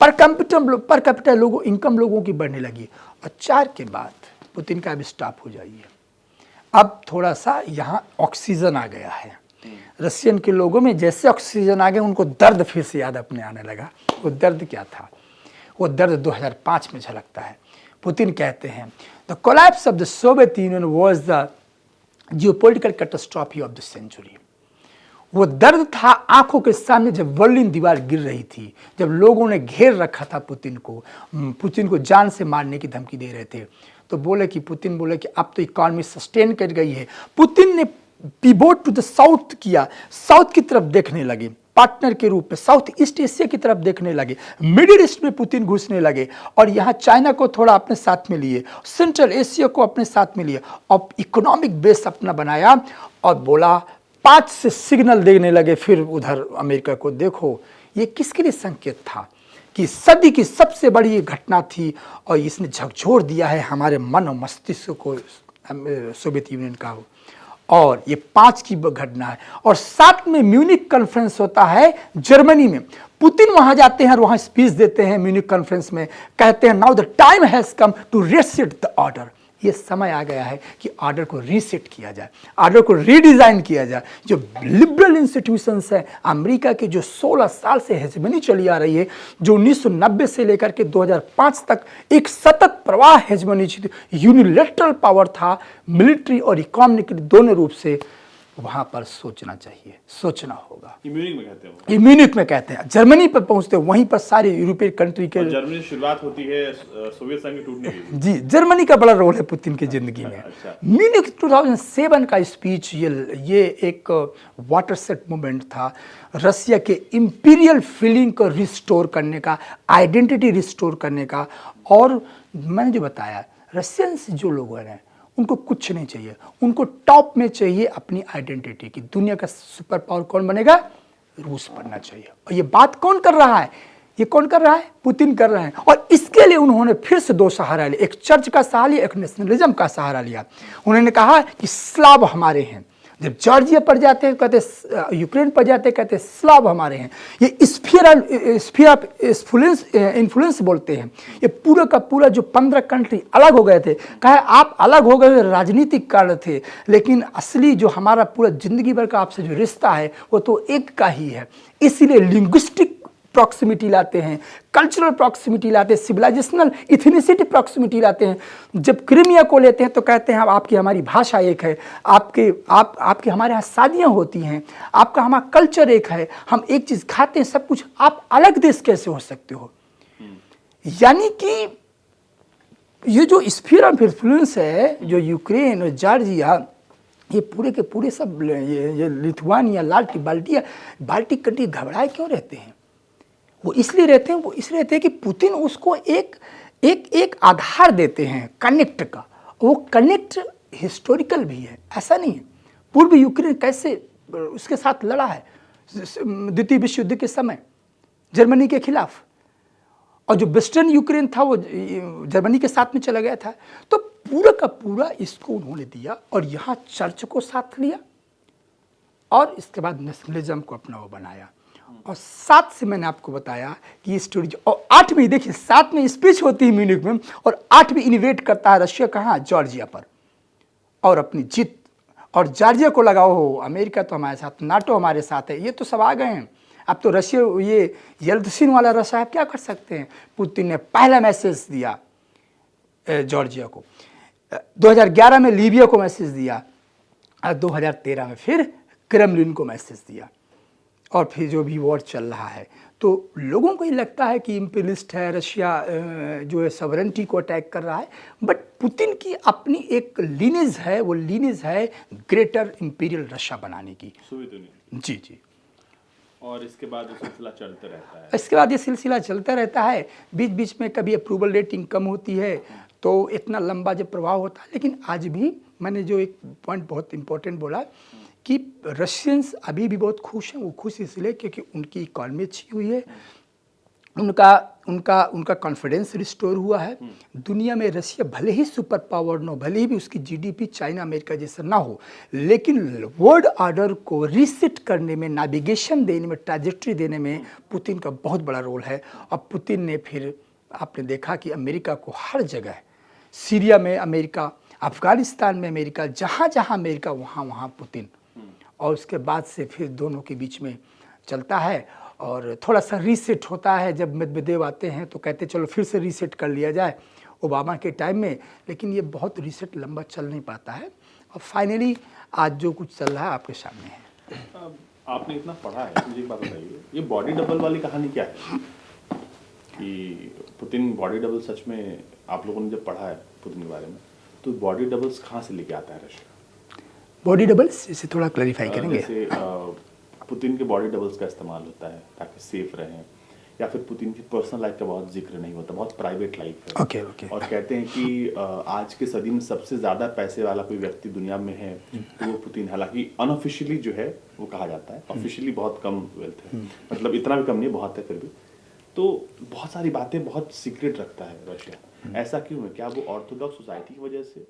पर कैपिटा लोगों इनकम लोगों की बढ़ने लगी। और 4 के बाद पुतिन का अब स्टॉप हो जाइए, अब थोड़ा सा यहाँ ऑक्सीजन आ गया है। रशियन के लोगों में जैसे ऑक्सीजन आ गया, उनको दर्द फिर से याद अपने आने लगा। वो दर्द क्या था? वो दर्द 2005 में झलकता है। पुतिन कहते हैं the collapse of the Soviet Union was the geopolitical catastrophe of the century. वो दर्द था आंखों के सामने जब बर्लिन दीवार गिर रही थी, जब लोगों ने घेर रखा था पुतिन को जान से मारने की धमकी दे रहे थे। तो पुतिन बोले कि अब तो इकॉनमी सस्टेन कर गई है। पुतिन ने पिवोट टू द साउथ किया, साउथ की तरफ देखने लगे, पार्टनर के रूप में साउथ ईस्ट एशिया की तरफ देखने लगे, मिडिल ईस्ट में पुतिन घुसने लगे, और यहाँ चाइना को थोड़ा अपने साथ में लिए, सेंट्रल एशिया को अपने साथ में लिए, और इकोनॉमिक बेस अपना बनाया। और बोला 5 से सिग्नल देने लगे फिर उधर अमेरिका को, देखो ये किसके लिए संकेत था कि सदी की सबसे बड़ी ये घटना थी, और इसने झकझोर दिया है हमारे मन और मस्तिष्क को सोवियत यूनियन का। और ये 5 की घटना है। और 7 में म्यूनिक कॉन्फ्रेंस होता है जर्मनी में। पुतिन वहां जाते हैं और वहां स्पीच देते हैं म्यूनिक कॉन्फ्रेंस में, कहते हैं now the time has come to reset the order. ये समय आ गया है कि ऑर्डर को रीसेट किया जाए, ऑर्डर को रीडिजाइन किया जाए। जो लिबरल इंस्टीट्यूशंस हैं अमेरिका के, जो 16 साल से हेजमनी चली आ रही है, जो 1990 से लेकर के 2005 तक एक सतत प्रवाह हेजमनी, यूनिलैटरल पावर था, मिलिट्री और इकोनॉमिक दोनों रूप से, वहां पर सोचना चाहिए, सोचना होगा। म्यूनिक में कहते हैं, जर्मनी पर पहुंचते हैं, वहीं पर सारे यूरोपियन कंट्री के, जर्मनी से शुरुआत होती है सोवियत संघ टूटने की। जी, जर्मनी का बड़ा रोल है पुतिन की जिंदगी में। म्यूनिक 2007 का स्पीच, ये एक वाटर सेट मूवमेंट था, रसिया के इंपीरियल फीलिंग को रिस्टोर करने का, आइडेंटिटी रिस्टोर करने का। और मैंने जो बताया, रशियंस जो लोग हैं उनको कुछ नहीं चाहिए, उनको टॉप में चाहिए अपनी आइडेंटिटी की। दुनिया का सुपर पावर कौन बनेगा? रूस बनना चाहिए। और ये बात कौन कर रहा है? ये कौन कर रहा है? पुतिन कर रहे हैं। और इसके लिए उन्होंने फिर से 2 सहारा लिया, एक चर्च का सहारा लिया, एक नेशनलिज्म का सहारा लिया। उन्होंने कहा कि स्लाव हमारे हैं, जब जॉर्जिया पड़ जाते हैं कहते यूक्रेन पड़ जाते हैं कहते स्लाव हमारे हैं। ये स्फीयर ऑफ इन्फ्लुएंस बोलते हैं। ये पूरा का पूरा जो 15 कंट्री अलग हो गए थे, कहा आप अलग हो गए राजनीतिक कारण थे, लेकिन असली जो हमारा पूरा जिंदगी भर का आपसे जो रिश्ता है वो तो एक का ही है। इसीलिए लिंग्विस्टिक प्रॉक्सिमिटी लाते हैं, कल्चरल प्रॉक्सिमिटी लाते हैं, सिविलाइजेशनल इथनिसिटी प्रॉक्सिमिटी लाते हैं। जब क्रीमिया को लेते हैं तो कहते हैं आपकी हमारी भाषा एक है, आपके हमारे यहाँ शादियाँ होती हैं, आपका हमारा कल्चर एक है, हम एक चीज़ खाते हैं, सब कुछ, आप अलग देश कैसे हो सकते हो। यानी कि ये जो स्फीयर ऑफ इन्फ्लुएंस है, जो यूक्रेन और जॉर्जिया, ये पूरे के पूरे सब ये लिथुआनिया, बाल्टिक कंट्री घबराए क्यों रहते हैं? वो इसलिए रहते हैं कि पुतिन उसको एक आधार देते हैं कनेक्ट का। वो कनेक्ट हिस्टोरिकल भी है, ऐसा नहीं है। पूर्व यूक्रेन कैसे उसके साथ लड़ा है द्वितीय विश्व युद्ध के समय जर्मनी के खिलाफ, और जो वेस्टर्न यूक्रेन था वो जर्मनी के साथ में चला गया था। तो पूरा का पूरा इसको उन्होंने दिया और यहाँ चर्च को साथ लिया और इसके बाद नेशनलिज्म को अपना वो बनाया। और 7 से मैंने आपको बताया कि ये स्टोरी, और 8 में देखिए 7 में स्पीच होती है म्यूनिख में, और 8 में इन्वेट करता है रशिया कहाँ, जॉर्जिया पर, और अपनी जीत। और जॉर्जिया को लगाओ हो अमेरिका तो हमारे साथ, नाटो हमारे साथ है, ये तो सब आ गए हैं। अब तो रशिया, ये येल्त्सिन वाला रशिया, आप क्या कर सकते हैं। पुतिन ने पहला मैसेज दिया जॉर्जिया को, 2011 में लीबिया को मैसेज दिया, और 2013 में फिर क्रेमलिन को मैसेज दिया, और फिर जो भी वॉर चल रहा है। तो लोगों को ये लगता है कि इम्पीरियलिस्ट है रशिया, जो है सॉवरेनिटी को अटैक कर रहा है, बट पुतिन की अपनी एक लीनेज है, वो लीनेज है ग्रेटर इम्पीरियल रशिया बनाने की। जी जी। और इसके बाद सिलसिला चलता रहता है। इसके बाद ये सिलसिला चलता रहता है। बीच बीच में कभी अप्रूवल रेटिंग कम होती है तो इतना लंबा जब प्रभाव होता है। लेकिन आज भी मैंने जो एक पॉइंट बहुत इंपॉर्टेंट बोला कि रशियंस अभी भी बहुत खुश हैं। वो खुश इसलिए क्योंकि उनकी इकॉनमी अच्छी हुई है, उनका कॉन्फिडेंस रिस्टोर हुआ है। दुनिया में रशिया भले ही सुपर पावर ना हो, भले ही भी उसकी जीडीपी चाइना अमेरिका जैसा ना हो, लेकिन वर्ल्ड ऑर्डर को रीसेट करने में, नेविगेशन देने में, ट्रैजेक्टरी देने में पुतिन का बहुत बड़ा रोल है। और पुतिन ने फिर आपने देखा कि अमेरिका को हर जगह, सीरिया में अमेरिका, अफगानिस्तान में अमेरिका, जहाँ जहाँ अमेरिका वहाँ वहाँ पुतिन, और उसके बाद से फिर दोनों के बीच में चलता है। और थोड़ा सा रीसेट होता है, जब मेदवेदेव आते हैं तो कहते चलो फिर से रीसेट कर लिया जाए ओबामा के टाइम में, लेकिन ये बहुत रीसेट लंबा चल नहीं पाता है। और फाइनली आज जो कुछ चल रहा है आपके सामने है। आपने इतना पढ़ा है, मुझे एक बात बताइए, ये बॉडी डबल वाली कहानी क्या है कि पुतिन बॉडी डबल, सच में आप लोगों ने जब पढ़ा है पुतिन के बारे में, तो बॉडी डबल्स कहाँ से लेके आता है रशिया? बॉडी डबल्स इसे थोड़ा क्लैरिफाई करेंगे। जैसे पुतिन के बॉडी डबल्स का इस्तेमाल होता है ताकि सेफ रहें, या फिर पुतिन की पर्सनल लाइफ का बहुत जिक्र नहीं होता, बहुत प्राइवेट लाइफ है। ओके। और कहते हैं कि आज के सदी में सबसे ज़्यादा पैसे वाला कोई व्यक्ति दुनिया में है तो वो पुतिन। हालांकि अनऑफिशियली जो है वो कहा जाता है, ऑफिशियली बहुत कम वेल्थ है, मतलब इतना भी कम नहीं, बहुत है फिर भी। तो बहुत सारी बातें बहुत सीक्रेट रखता है रशिया, ऐसा क्यों है? क्या वो ऑर्थोडॉक्स सोसाइटी की वजह से,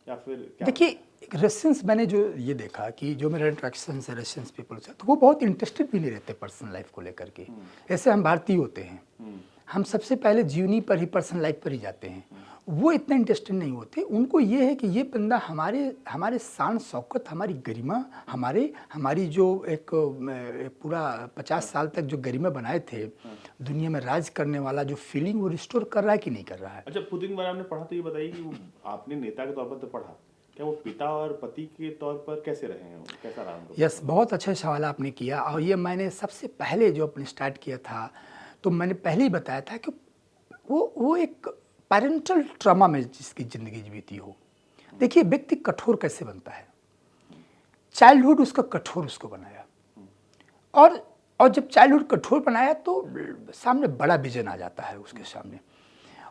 या फिर क्या? देखिए रशियंस, मैंने जो ये देखा कि जो मेरा इंट्रैक्शन है रशियंस पीपल से, तो वो बहुत इंटरेस्टेड भी नहीं रहते पर्सनल लाइफ को लेकर के। जैसे हम भारतीय होते हैं, हम सबसे पहले जीवनी पर ही, पर्सनल लाइफ पर ही जाते हैं। वो इतना इंटरेस्टेड नहीं होते। उनको ये है कि ये बंदा हमारे शान शौकत, हमारी गरिमा, हमारी जो एक पूरा 50 साल तक जो गरिमा बनाए थे, दुनिया में राज करने वाला जो फीलिंग, वो रिस्टोर कर रहा है कि नहीं कर रहा है। अच्छा, पुतिन के बारे में आपने पढ़ा तो ये बताइए कि आपने नेता के तौर पर तो पढ़ा, क्या वो पिता और पति के तौर पर कैसे रहे हैं, कैसा रहा उनका? यस, बहुत अच्छा सवाल आपने किया। और ये मैंने सबसे पहले जो अपने स्टार्ट किया था, तो मैंने पहले ही बताया था कि वो एक पेरेंटल ट्रॉमा में जिसकी ज़िंदगी बीती हो। देखिए व्यक्ति कठोर कैसे बनता है, चाइल्डहुड उसका कठोर उसको बनाया, और जब चाइल्डहुड कठोर बनाया तो सामने बड़ा विजन आ जाता है उसके सामने।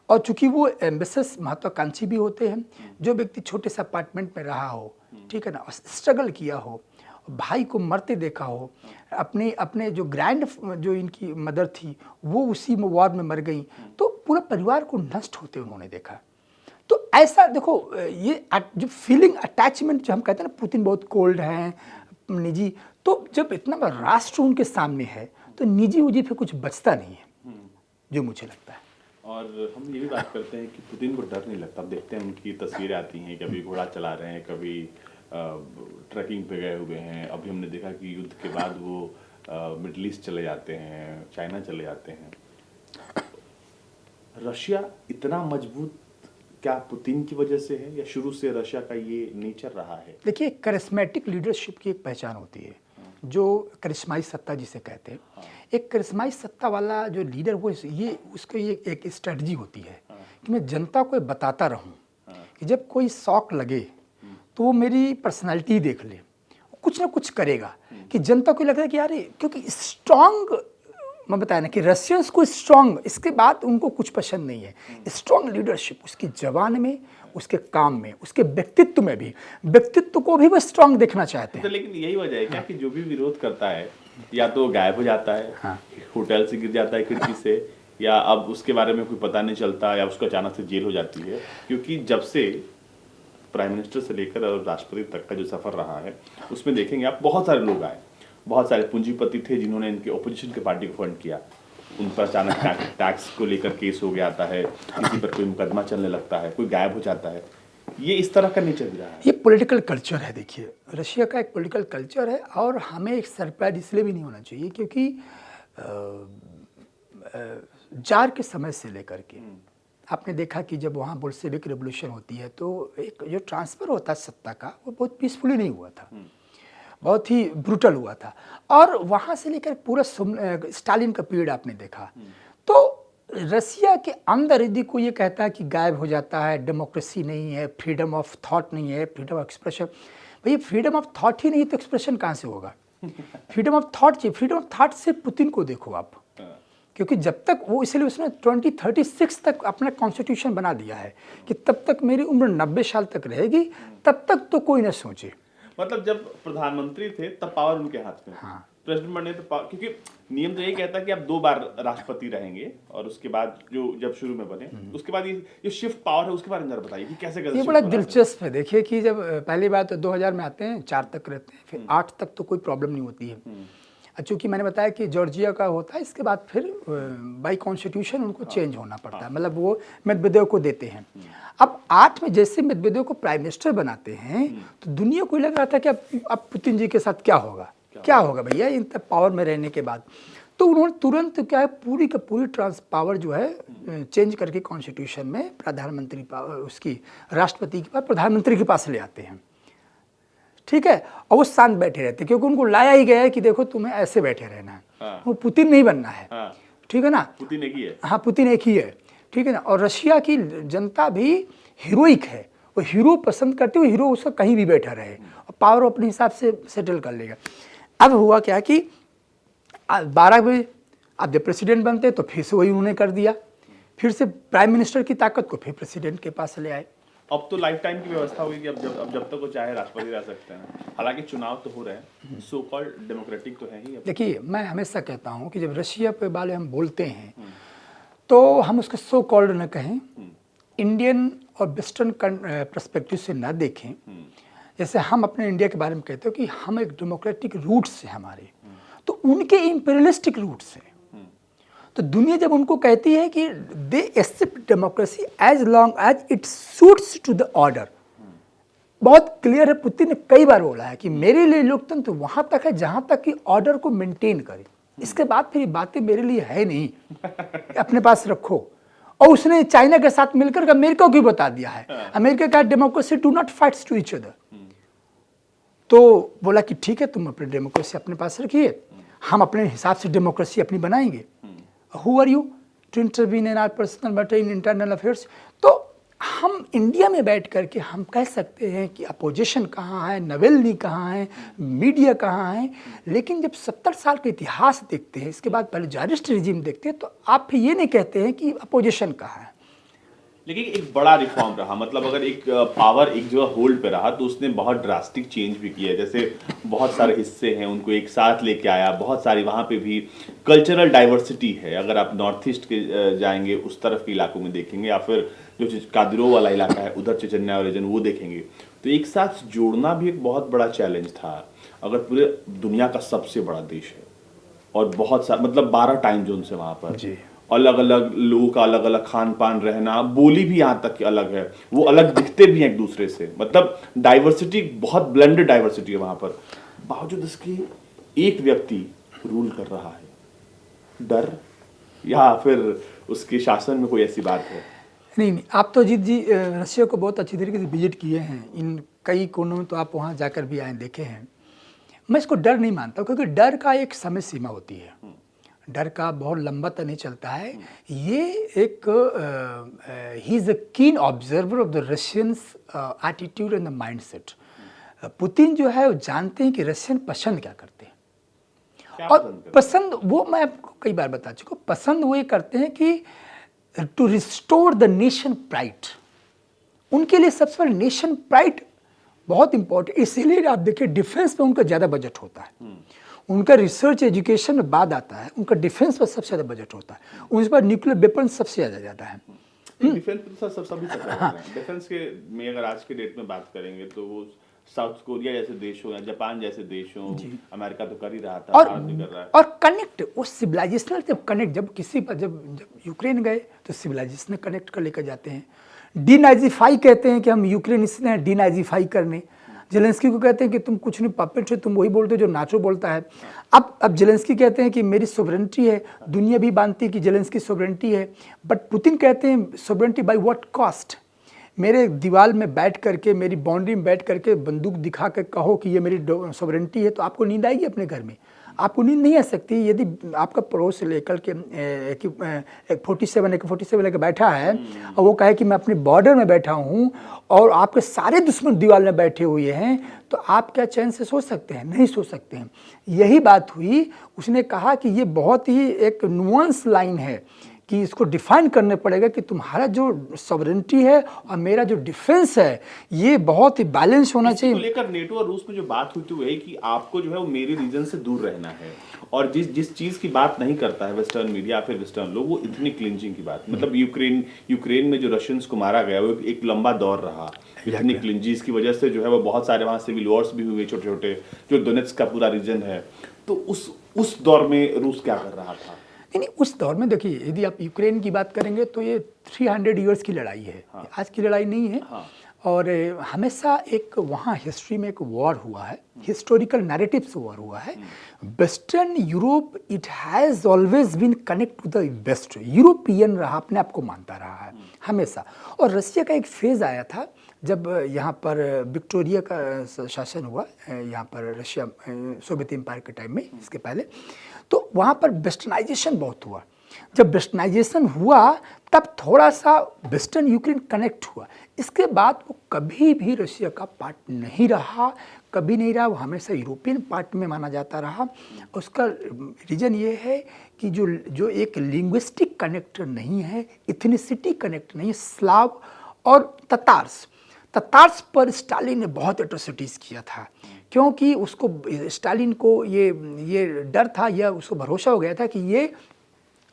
और चूंकि वो एम्बिशियस, महत्वाकांक्षी भी होते हैं। जो व्यक्ति छोटे से अपार्टमेंट में रहा हो, ठीक है ना, स्ट्रगल किया हो, भाई को मरते देखा हो, अपने जो जो इनकी मदर थी वो उसी वॉर में मर गई, तो पूरा परिवार को नष्ट होते उन्होंने देखा। तो ऐसा देखो, ये जो फीलिंग अटैचमेंट जो हम कहते हैं ना, पुतिन बहुत कोल्ड हैं, निजी, तो जब इतना बड़ा राष्ट्र उनके सामने है तो निजी उजी पे कुछ बचता नहीं है, जो मुझे लगता है। और हम ये भी बात करते हैं कि पुतिन को डर नहीं लगता। अब देखते हैं उनकी तस्वीरें आती हैं, कभी घोड़ा चला रहे हैं, कभी ट्रैकिंग पे गए हुए हैं। अभी हमने देखा कि युद्ध के बाद वो मिडल ईस्ट चले जाते हैं, चाइना चले जाते हैं। रशिया इतना मजबूत क्या पुतिन की वजह से है, या शुरू से रशिया का ये नेचर रहा है? देखिए, करिश्मेटिक लीडरशिप की एक पहचान होती है, जो करिश्माई सत्ता जिसे कहते हैं। एक करिश्माई सत्ता वाला जो लीडर, वो ये उसको ये एक स्ट्रेटजी होती है कि मैं जनता को बताता रहूं कि जब कोई शौक लगे तो वो मेरी पर्सनालिटी देख ले, कुछ ना कुछ करेगा कि जनता को लगता है कि यार, क्योंकि स्ट्रांग, मैं बताया ना कि रशियंस को स्ट्रांग, इसके बाद उनको कुछ पसंद नहीं है। स्ट्रांग लीडरशिप उसकी जबान में, उसके काम में, उसके व्यक्तित्व में भी, व्यक्तित्व को भी वो स्ट्रांग देखना चाहते हैं। तो लेकिन यही वजह है क्या कि जो भी विरोध करता है या तो गायब हो जाता है, होटल से गिर जाता है खिड़की से, या अब उसके बारे में कोई पता नहीं चलता, या उसको अचानक से जेल हो जाती है। क्योंकि जब से प्राइम मिनिस्टर से लेकर और राष्ट्रपति तक का जो सफर रहा है, उसमें देखेंगे आप, बहुत सारे लोग आए, बहुत सारे पूंजीपति थे जिन्होंने इनके ओपोजिशन के पार्टी को फंड किया। उन पर अचानक टैक्स को लेकर केस हो गया आता है, किसी पर कोई मुकदमा चलने लगता है, कोई गायब हो जाता है। ये इस तरह का नेचर भी रहा है। ये पॉलिटिकल कल्चर है। देखिए, रशिया का एक पॉलिटिकल कल्चर है, और हमें एक सरप्राइज इसलिए भी नहीं होना चाहिए क्योंकि जार के समय से लेकर के आपने देखा कि जब वहाँ बोल्शेविक रेवोल्यूशन होती है तो एक जो ट्रांसफ़र होता है सत्ता का, वो बहुत पीसफुली नहीं हुआ था, बहुत ही ब्रूटल हुआ था। और वहाँ से लेकर पूरा स्टालिन का पीरियड आपने देखा, तो रसिया के अंदर यदि कोई ये कहता है कि गायब हो जाता है, डेमोक्रेसी नहीं है, फ्रीडम ऑफ थॉट नहीं है, फ्रीडम ऑफ एक्सप्रेशन, भाई फ्रीडम ऑफ थॉट ही नहीं तो एक्सप्रेशन कहाँ से होगा? फ्रीडम ऑफ थॉट चाहिए। फ्रीडम ऑफ थॉट से पुतिन को देखो आप, क्योंकि जब तक वो, इसलिए उसने 2036 तक अपना कॉन्स्टिट्यूशन बना दिया है कि तब तक मेरी उम्र 90 साल तक रहेगी, तब तक तो कोई ना सोचे। मतलब जब प्रधानमंत्री थे तब पावर उनके हाथ में, हाँ, प्रेसिडेंट बने तो क्योंकि नियम तो यही कहता है कि आप 2 बार राष्ट्रपति रहेंगे, और उसके बाद जो जब शुरू में बने उसके बाद ये शिफ्ट पावर है, उसके बारे में जरा बताइए कि कैसे ये बड़ा दिलचस्प है। देखिए कि जब पहली बार तो 2000 में आते हैं, 4 तक रहते हैं, फिर 8 तक तो कोई प्रॉब्लम नहीं होती है। चूँकि मैंने बताया कि जॉर्जिया का होता है, इसके बाद फिर बाई कॉन्स्टिट्यूशन उनको चेंज होना पड़ता है, मतलब वो मेदवेदेव को देते हैं। अब 8 में जैसे मेदवेदेव को प्राइम मिनिस्टर बनाते हैं तो दुनिया को लग रहा था कि अब पुतिन जी के साथ क्या होगा, क्या होगा भैया इन तक पावर में रहने के बाद। तो उन्होंने तुरंत क्या है, पूरी का पूरी पावर जो है चेंज करके कॉन्स्टिट्यूशन में प्रधानमंत्री उसकी राष्ट्रपति के पास, प्रधानमंत्री के पास ले आते हैं, ठीक है। और वो शांत बैठे रहते, क्योंकि उनको लाया ही गया है कि देखो तुम्हें ऐसे बैठे रहना है, वो पुतिन नहीं बनना है, ठीक है ना। पुतिन एक ही है, हाँ, पुतिन एक ही है, ठीक है ना। और रशिया की जनता भी हीरोइक है, वो हीरो पसंद करते हो, हीरो उसका कहीं भी बैठा रहे और पावर अपने हिसाब से सेटल कर लेगा। अब हुआ क्या कि 12 बजे अब जब प्रेसिडेंट बनते तो फिर से वही उन्होंने कर दिया, फिर से प्राइम मिनिस्टर की ताकत को फिर प्रेसिडेंट के पास ले आए। अब तो लाइफ टाइम की व्यवस्था होगी कि अब जब तक वो चाहे राष्ट्रपति रह सकते हैं। हालांकि चुनाव तो हो रहे हैं, सो कॉल्ड डेमोक्रेटिक तो है ही। देखिए, मैं हमेशा कहता हूँ कि जब रशिया पे बारे हम बोलते हैं तो हम उसको सो कॉल्ड न कहें, इंडियन और वेस्टर्न पर्सपेक्टिव से ना देखें। जैसे हम अपने इंडिया के बारे में कहते हो कि हम एक डेमोक्रेटिक रूट्स है हमारे, तो उनके इम्पीरियलिस्टिक रूट्स हैं। तो दुनिया जब उनको कहती है कि they accept democracy as long as it suits to the order, बहुत क्लियर है। पुतिन ने कई बार बोला है कि मेरे लिए लोकतंत्र वहां तक है जहां तक कि ऑर्डर को मेंटेन करे, इसके बाद फिर बातें मेरे लिए है नहीं, अपने पास रखो। और उसने चाइना के साथ मिलकर अमेरिका को भी बता दिया है, अमेरिका का democracy do not fights to each other. तो बोला कि ठीक है, तुम अपनी डेमोक्रेसी अपने पास रखिए, हम अपने हिसाब से डेमोक्रेसी अपनी बनाएंगे। Who are you to intervene in our personal matter in internal affairs? तो हम इंडिया में बैठ करके हम कह सकते हैं कि अपोजिशन कहाँ है, नवेल्नी कहाँ है, मीडिया कहाँ है, लेकिन जब 70 साल का इतिहास देखते हैं, इसके बाद पहले जारिस्ट रिजीम देखते हैं, तो आप ये नहीं कहते हैं कि अपोजिशन कहाँ है। लेकिन एक बड़ा रिफॉर्म रहा, मतलब अगर एक पावर एक जगह होल्ड पे रहा तो उसने बहुत ड्रास्टिक चेंज भी किया है। जैसे बहुत सारे हिस्से हैं उनको एक साथ लेके आया, बहुत सारी वहाँ पे भी कल्चरल डाइवर्सिटी है। अगर आप नॉर्थ ईस्ट के जाएंगे उस तरफ के इलाकों में देखेंगे, या फिर जो कादिरो वाला इलाका है उधर चेचन्या और रीजन वो देखेंगे, तो एक साथ जोड़ना भी एक बहुत बड़ा चैलेंज था। अगर पूरे दुनिया का सबसे बड़ा देश है और बहुत सा मतलब 12 टाइम जोन से वहाँ पर जी। अलग अलग लोगों का अलग अलग खान पान, रहना, बोली भी यहाँ तक कि अलग है, वो अलग दिखते भी हैं एक दूसरे से, मतलब डाइवर्सिटी, बहुत ब्लेंडेड डाइवर्सिटी है वहां पर। बावजूद इसके एक व्यक्ति रूल कर रहा है। डर या फिर उसके शासन में कोई ऐसी बात है? नहीं नहीं, आप तो अजीत जी रशिया को बहुत अच्छी तरीके से विजिट किए हैं, इन कई कोनों में तो आप वहाँ जाकर भी आए देखे हैं। मैं इसको डर नहीं मानता, क्योंकि डर का एक समय सीमा होती है, डर का बहुत लंबा तो नहीं चलता है। ये एक ही इज़ अ कीन observer of the Russians attitude and the mindset. Putin जो है वो जानते हैं कि रशियन पसंद क्या करते हैं, और पसंद वो मैं आपको कई बार बता चुका हूँ, पसंद वो ये करते हैं कि to restore the nation pride. उनके लिए सबसे पहले नेशन प्राइड बहुत इंपॉर्टेंट, इसीलिए आप देखिए डिफेंस पे उनका ज़्यादा बजट होता है, उनका रिसर्च एजुकेशन में बाद आता है, उनका डिफेंस पर सबसे ज़्यादा बजट होता है, उनके पास न्यूक्लियर वेपन सबसे ज़्यादा जाता है। डिफेंस तो सभी डिफेंस के में अगर आज के डेट में बात करेंगे तो वो साउथ कोरिया जैसे देश हो या जापान जैसे देश हो, अमेरिका तो कर ही रहा था, भारत भी कर रहा है। और कनेक्ट वो सिविलाइजेशनल जब कनेक्ट, जब किसी पर जब यूक्रेन गए तो सिविलाइजेशन कनेक्ट कर लेकर जाते हैं। डीनाइजीफाई कहते हैं कि हम यूक्रेन इसलिए डीनाइजीफाई करने, जेलेंस्की को कहते हैं कि तुम कुछ नहीं पपेट हो, तुम वही बोलते हो जो नाचो बोलता है। अब जेलेंस्की कहते हैं कि मेरी सोवरेंटी है, दुनिया भी मानती है कि जेलेंस्की सोवरेंटी है, बट पुतिन कहते हैं सोवरेंटी बाय व्हाट कॉस्ट। मेरे दीवार में बैठ करके, मेरी बाउंड्री में बैठ करके बंदूक दिखा कर कहो कि ये मेरी सोवरेंटी है, तो आपको नींद आएगी अपने घर में? आपको नींद नहीं आ सकती यदि आपका पड़ोस से लेकर के एक 47 लेकर बैठा है और वो कहे कि मैं अपने बॉर्डर में बैठा हूँ और आपके सारे दुश्मन दीवार में बैठे हुए हैं, तो आप क्या चैन से सो सकते हैं? नहीं सो सकते हैं। यही बात हुई, उसने कहा कि ये बहुत ही एक नुआंस लाइन है कि इसको डिफाइन करने पड़ेगा कि तुम्हारा जो सॉवरेंटी है और मेरा जो डिफेंस है ये बहुत ही बैलेंस होना चाहिए। लेकर नेटो और रूस में जो बात हुई थी वो है कि आपको जो है वो मेरे रीजन से दूर रहना है, और जिस चीज की बात नहीं करता है वेस्टर्न मीडिया फिर वेस्टर्न लोग, वो इतनी क्लिंचिंग की बात, मतलब यूक्रेन में जो रशियंस को मारा गया वो एक लंबा दौर रहा, इतनी क्लिंचिंग की वजह से जो है वो बहुत सारे वहाँ सिविल वॉर्स भी हुए छोटे छोटे, जो डोनेट्स्क का पूरा रीजन है। तो उस दौर में रूस क्या कर रहा था? नहीं, उस दौर में देखिए, यदि आप यूक्रेन की बात करेंगे तो ये 300 ईयर्स की लड़ाई है। हाँ। आज की लड़ाई नहीं है। हाँ। और हमेशा एक वहाँ हिस्ट्री में एक वॉर हुआ है, हिस्टोरिकल नैरेटिव से वॉर हुआ है। Western Europe it has always been connect to the west, European रहा, अपने आप को मानता रहा है हमेशा। और रशिया का एक फेज़ आया था जब यहाँ पर विक्टोरिया का शासन हुआ, यहाँ पर रशिया सोवियत एम्पायर के टाइम में, इसके पहले, तो वहाँ पर वेस्टर्नाइजेशन बहुत हुआ। जब वेस्टर्नाइजेशन हुआ तब थोड़ा सा वेस्टर्न यूक्रेन कनेक्ट हुआ। इसके बाद वो कभी भी रशिया का पार्ट नहीं रहा, कभी नहीं रहा, वो हमेशा यूरोपियन पार्ट में माना जाता रहा। उसका रीज़न ये है कि जो एक लिंग्विस्टिक कनेक्ट नहीं है, इथनिसिटी कनेक्ट नहीं है। स्लाव और ततार्स पर स्टालिन ने बहुत एट्रोसिटीज़ किया था, क्योंकि उसको स्टालिन को ये डर था या उसको भरोसा हो गया था कि ये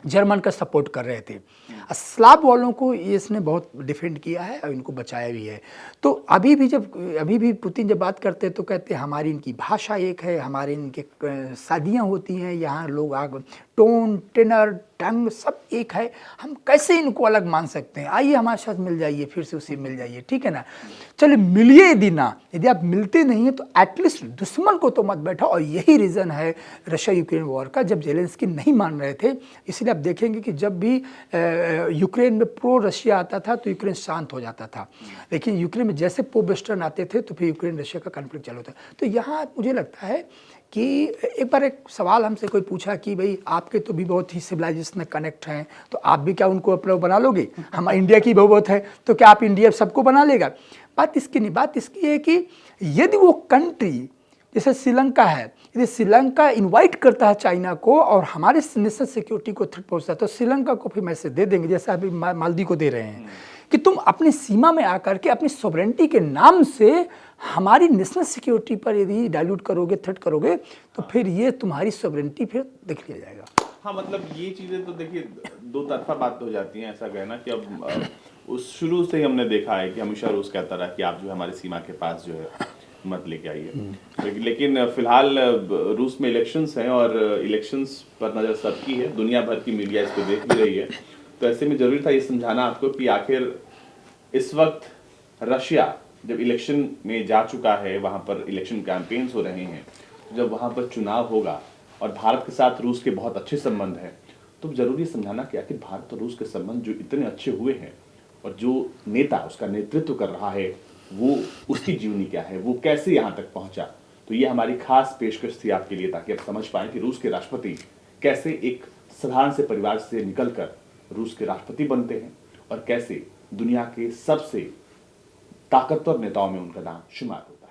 जर्मन का सपोर्ट कर रहे थे। स्लाव वालों को इसने बहुत डिफेंड किया है और इनको बचाया भी है। तो अभी भी पुतिन जब बात करते हैं तो कहते हैं हमारी इनकी भाषा एक है, हमारे इनके शादियाँ होती हैं, यहाँ लोग टोन, टेनर, टंग सब एक है, हम कैसे इनको अलग मान सकते हैं? आइए हमारे साथ मिल जाइए, फिर से उसी मिल जाइए, ठीक है ना? चलिए मिलिए यदि ना, यदि आप मिलते नहीं हैं तो एटलीस्ट दुश्मन को तो मत बैठा। और यही रीज़न है रशिया यूक्रेन वॉर का। जब जेलेंस्की नहीं मान रहे थे, इसलिए आप देखेंगे कि जब भी यूक्रेन में प्रो रशिया आता था तो यूक्रेन शांत हो जाता था, लेकिन यूक्रेन में जैसे प्रो वेस्टर्न आते थे तो फिर यूक्रेन रशिया का कॉन्फ्लिक्ट चालू होता। तो यहाँ मुझे लगता है कि एक बार एक सवाल हमसे कोई पूछा कि भाई आपके तो भी बहुत ही सिविलाइजेशन कनेक्ट हैं, तो आप भी क्या उनको अपना बना लोगे? हम इंडिया की बहुत है तो क्या आप इंडिया सबको बना लेगा? बात इसकी नहीं, बात इसकी है कि यदि वो कंट्री जैसे श्रीलंका है, यदि श्रीलंका इनवाइट करता है चाइना को और हमारे नेशनल सिक्योरिटी को थ्रेट पहुंचता है तो श्रीलंका को फिर मैसेज दे देंगे, जैसा अभी मालदीव को दे रहे हैं कि तुम अपनी सीमा में आकर के अपनी सॉवरेनिटी के नाम से हमारी नेशनल सिक्योरिटी पर यदि डाइल्यूट करोगे, थ्रेट करोगे, तो फिर ये तुम्हारी सॉवरेनिटी फिर देख लिया जाएगा। हाँ, मतलब ये चीजें तो देखिए दो तरफा बात हो जाती हैं, ऐसा कहना कि अब उस शुरू से ही हमने देखा है कि हमेशा रूस कहता रहा कि आप जो है हमारी सीमा के पास जो है मत लेके आइए। लेकिन फिलहाल रूस में इलेक्शंस हैं और इलेक्शंस पर नज़र सबकी है, दुनिया भर की मीडिया इसको देख भी रही है। तो ऐसे में जरूरी था ये समझाना आपको कि आखिर इस वक्त रशिया जब इलेक्शन में जा चुका है, वहाँ पर इलेक्शन कैंपेन्स हो रहे हैं, जब वहाँ पर चुनाव होगा और भारत के साथ रूस के बहुत अच्छे संबंध हैं, तो जरूरी समझाना कि आखिर भारत और रूस के संबंध जो इतने अच्छे हुए हैं और जो नेता उसका नेतृत्व कर रहा है वो उसकी जीवनी क्या है, वो कैसे यहाँ तक पहुंचा। तो ये हमारी खास पेशकश थी आपके लिए, ताकि आप समझ पाएं कि रूस के राष्ट्रपति कैसे एक साधारण से परिवार से निकलकर रूस के राष्ट्रपति बनते हैं और कैसे दुनिया के सबसे ताकतवर नेताओं में उनका नाम शुमार होता है।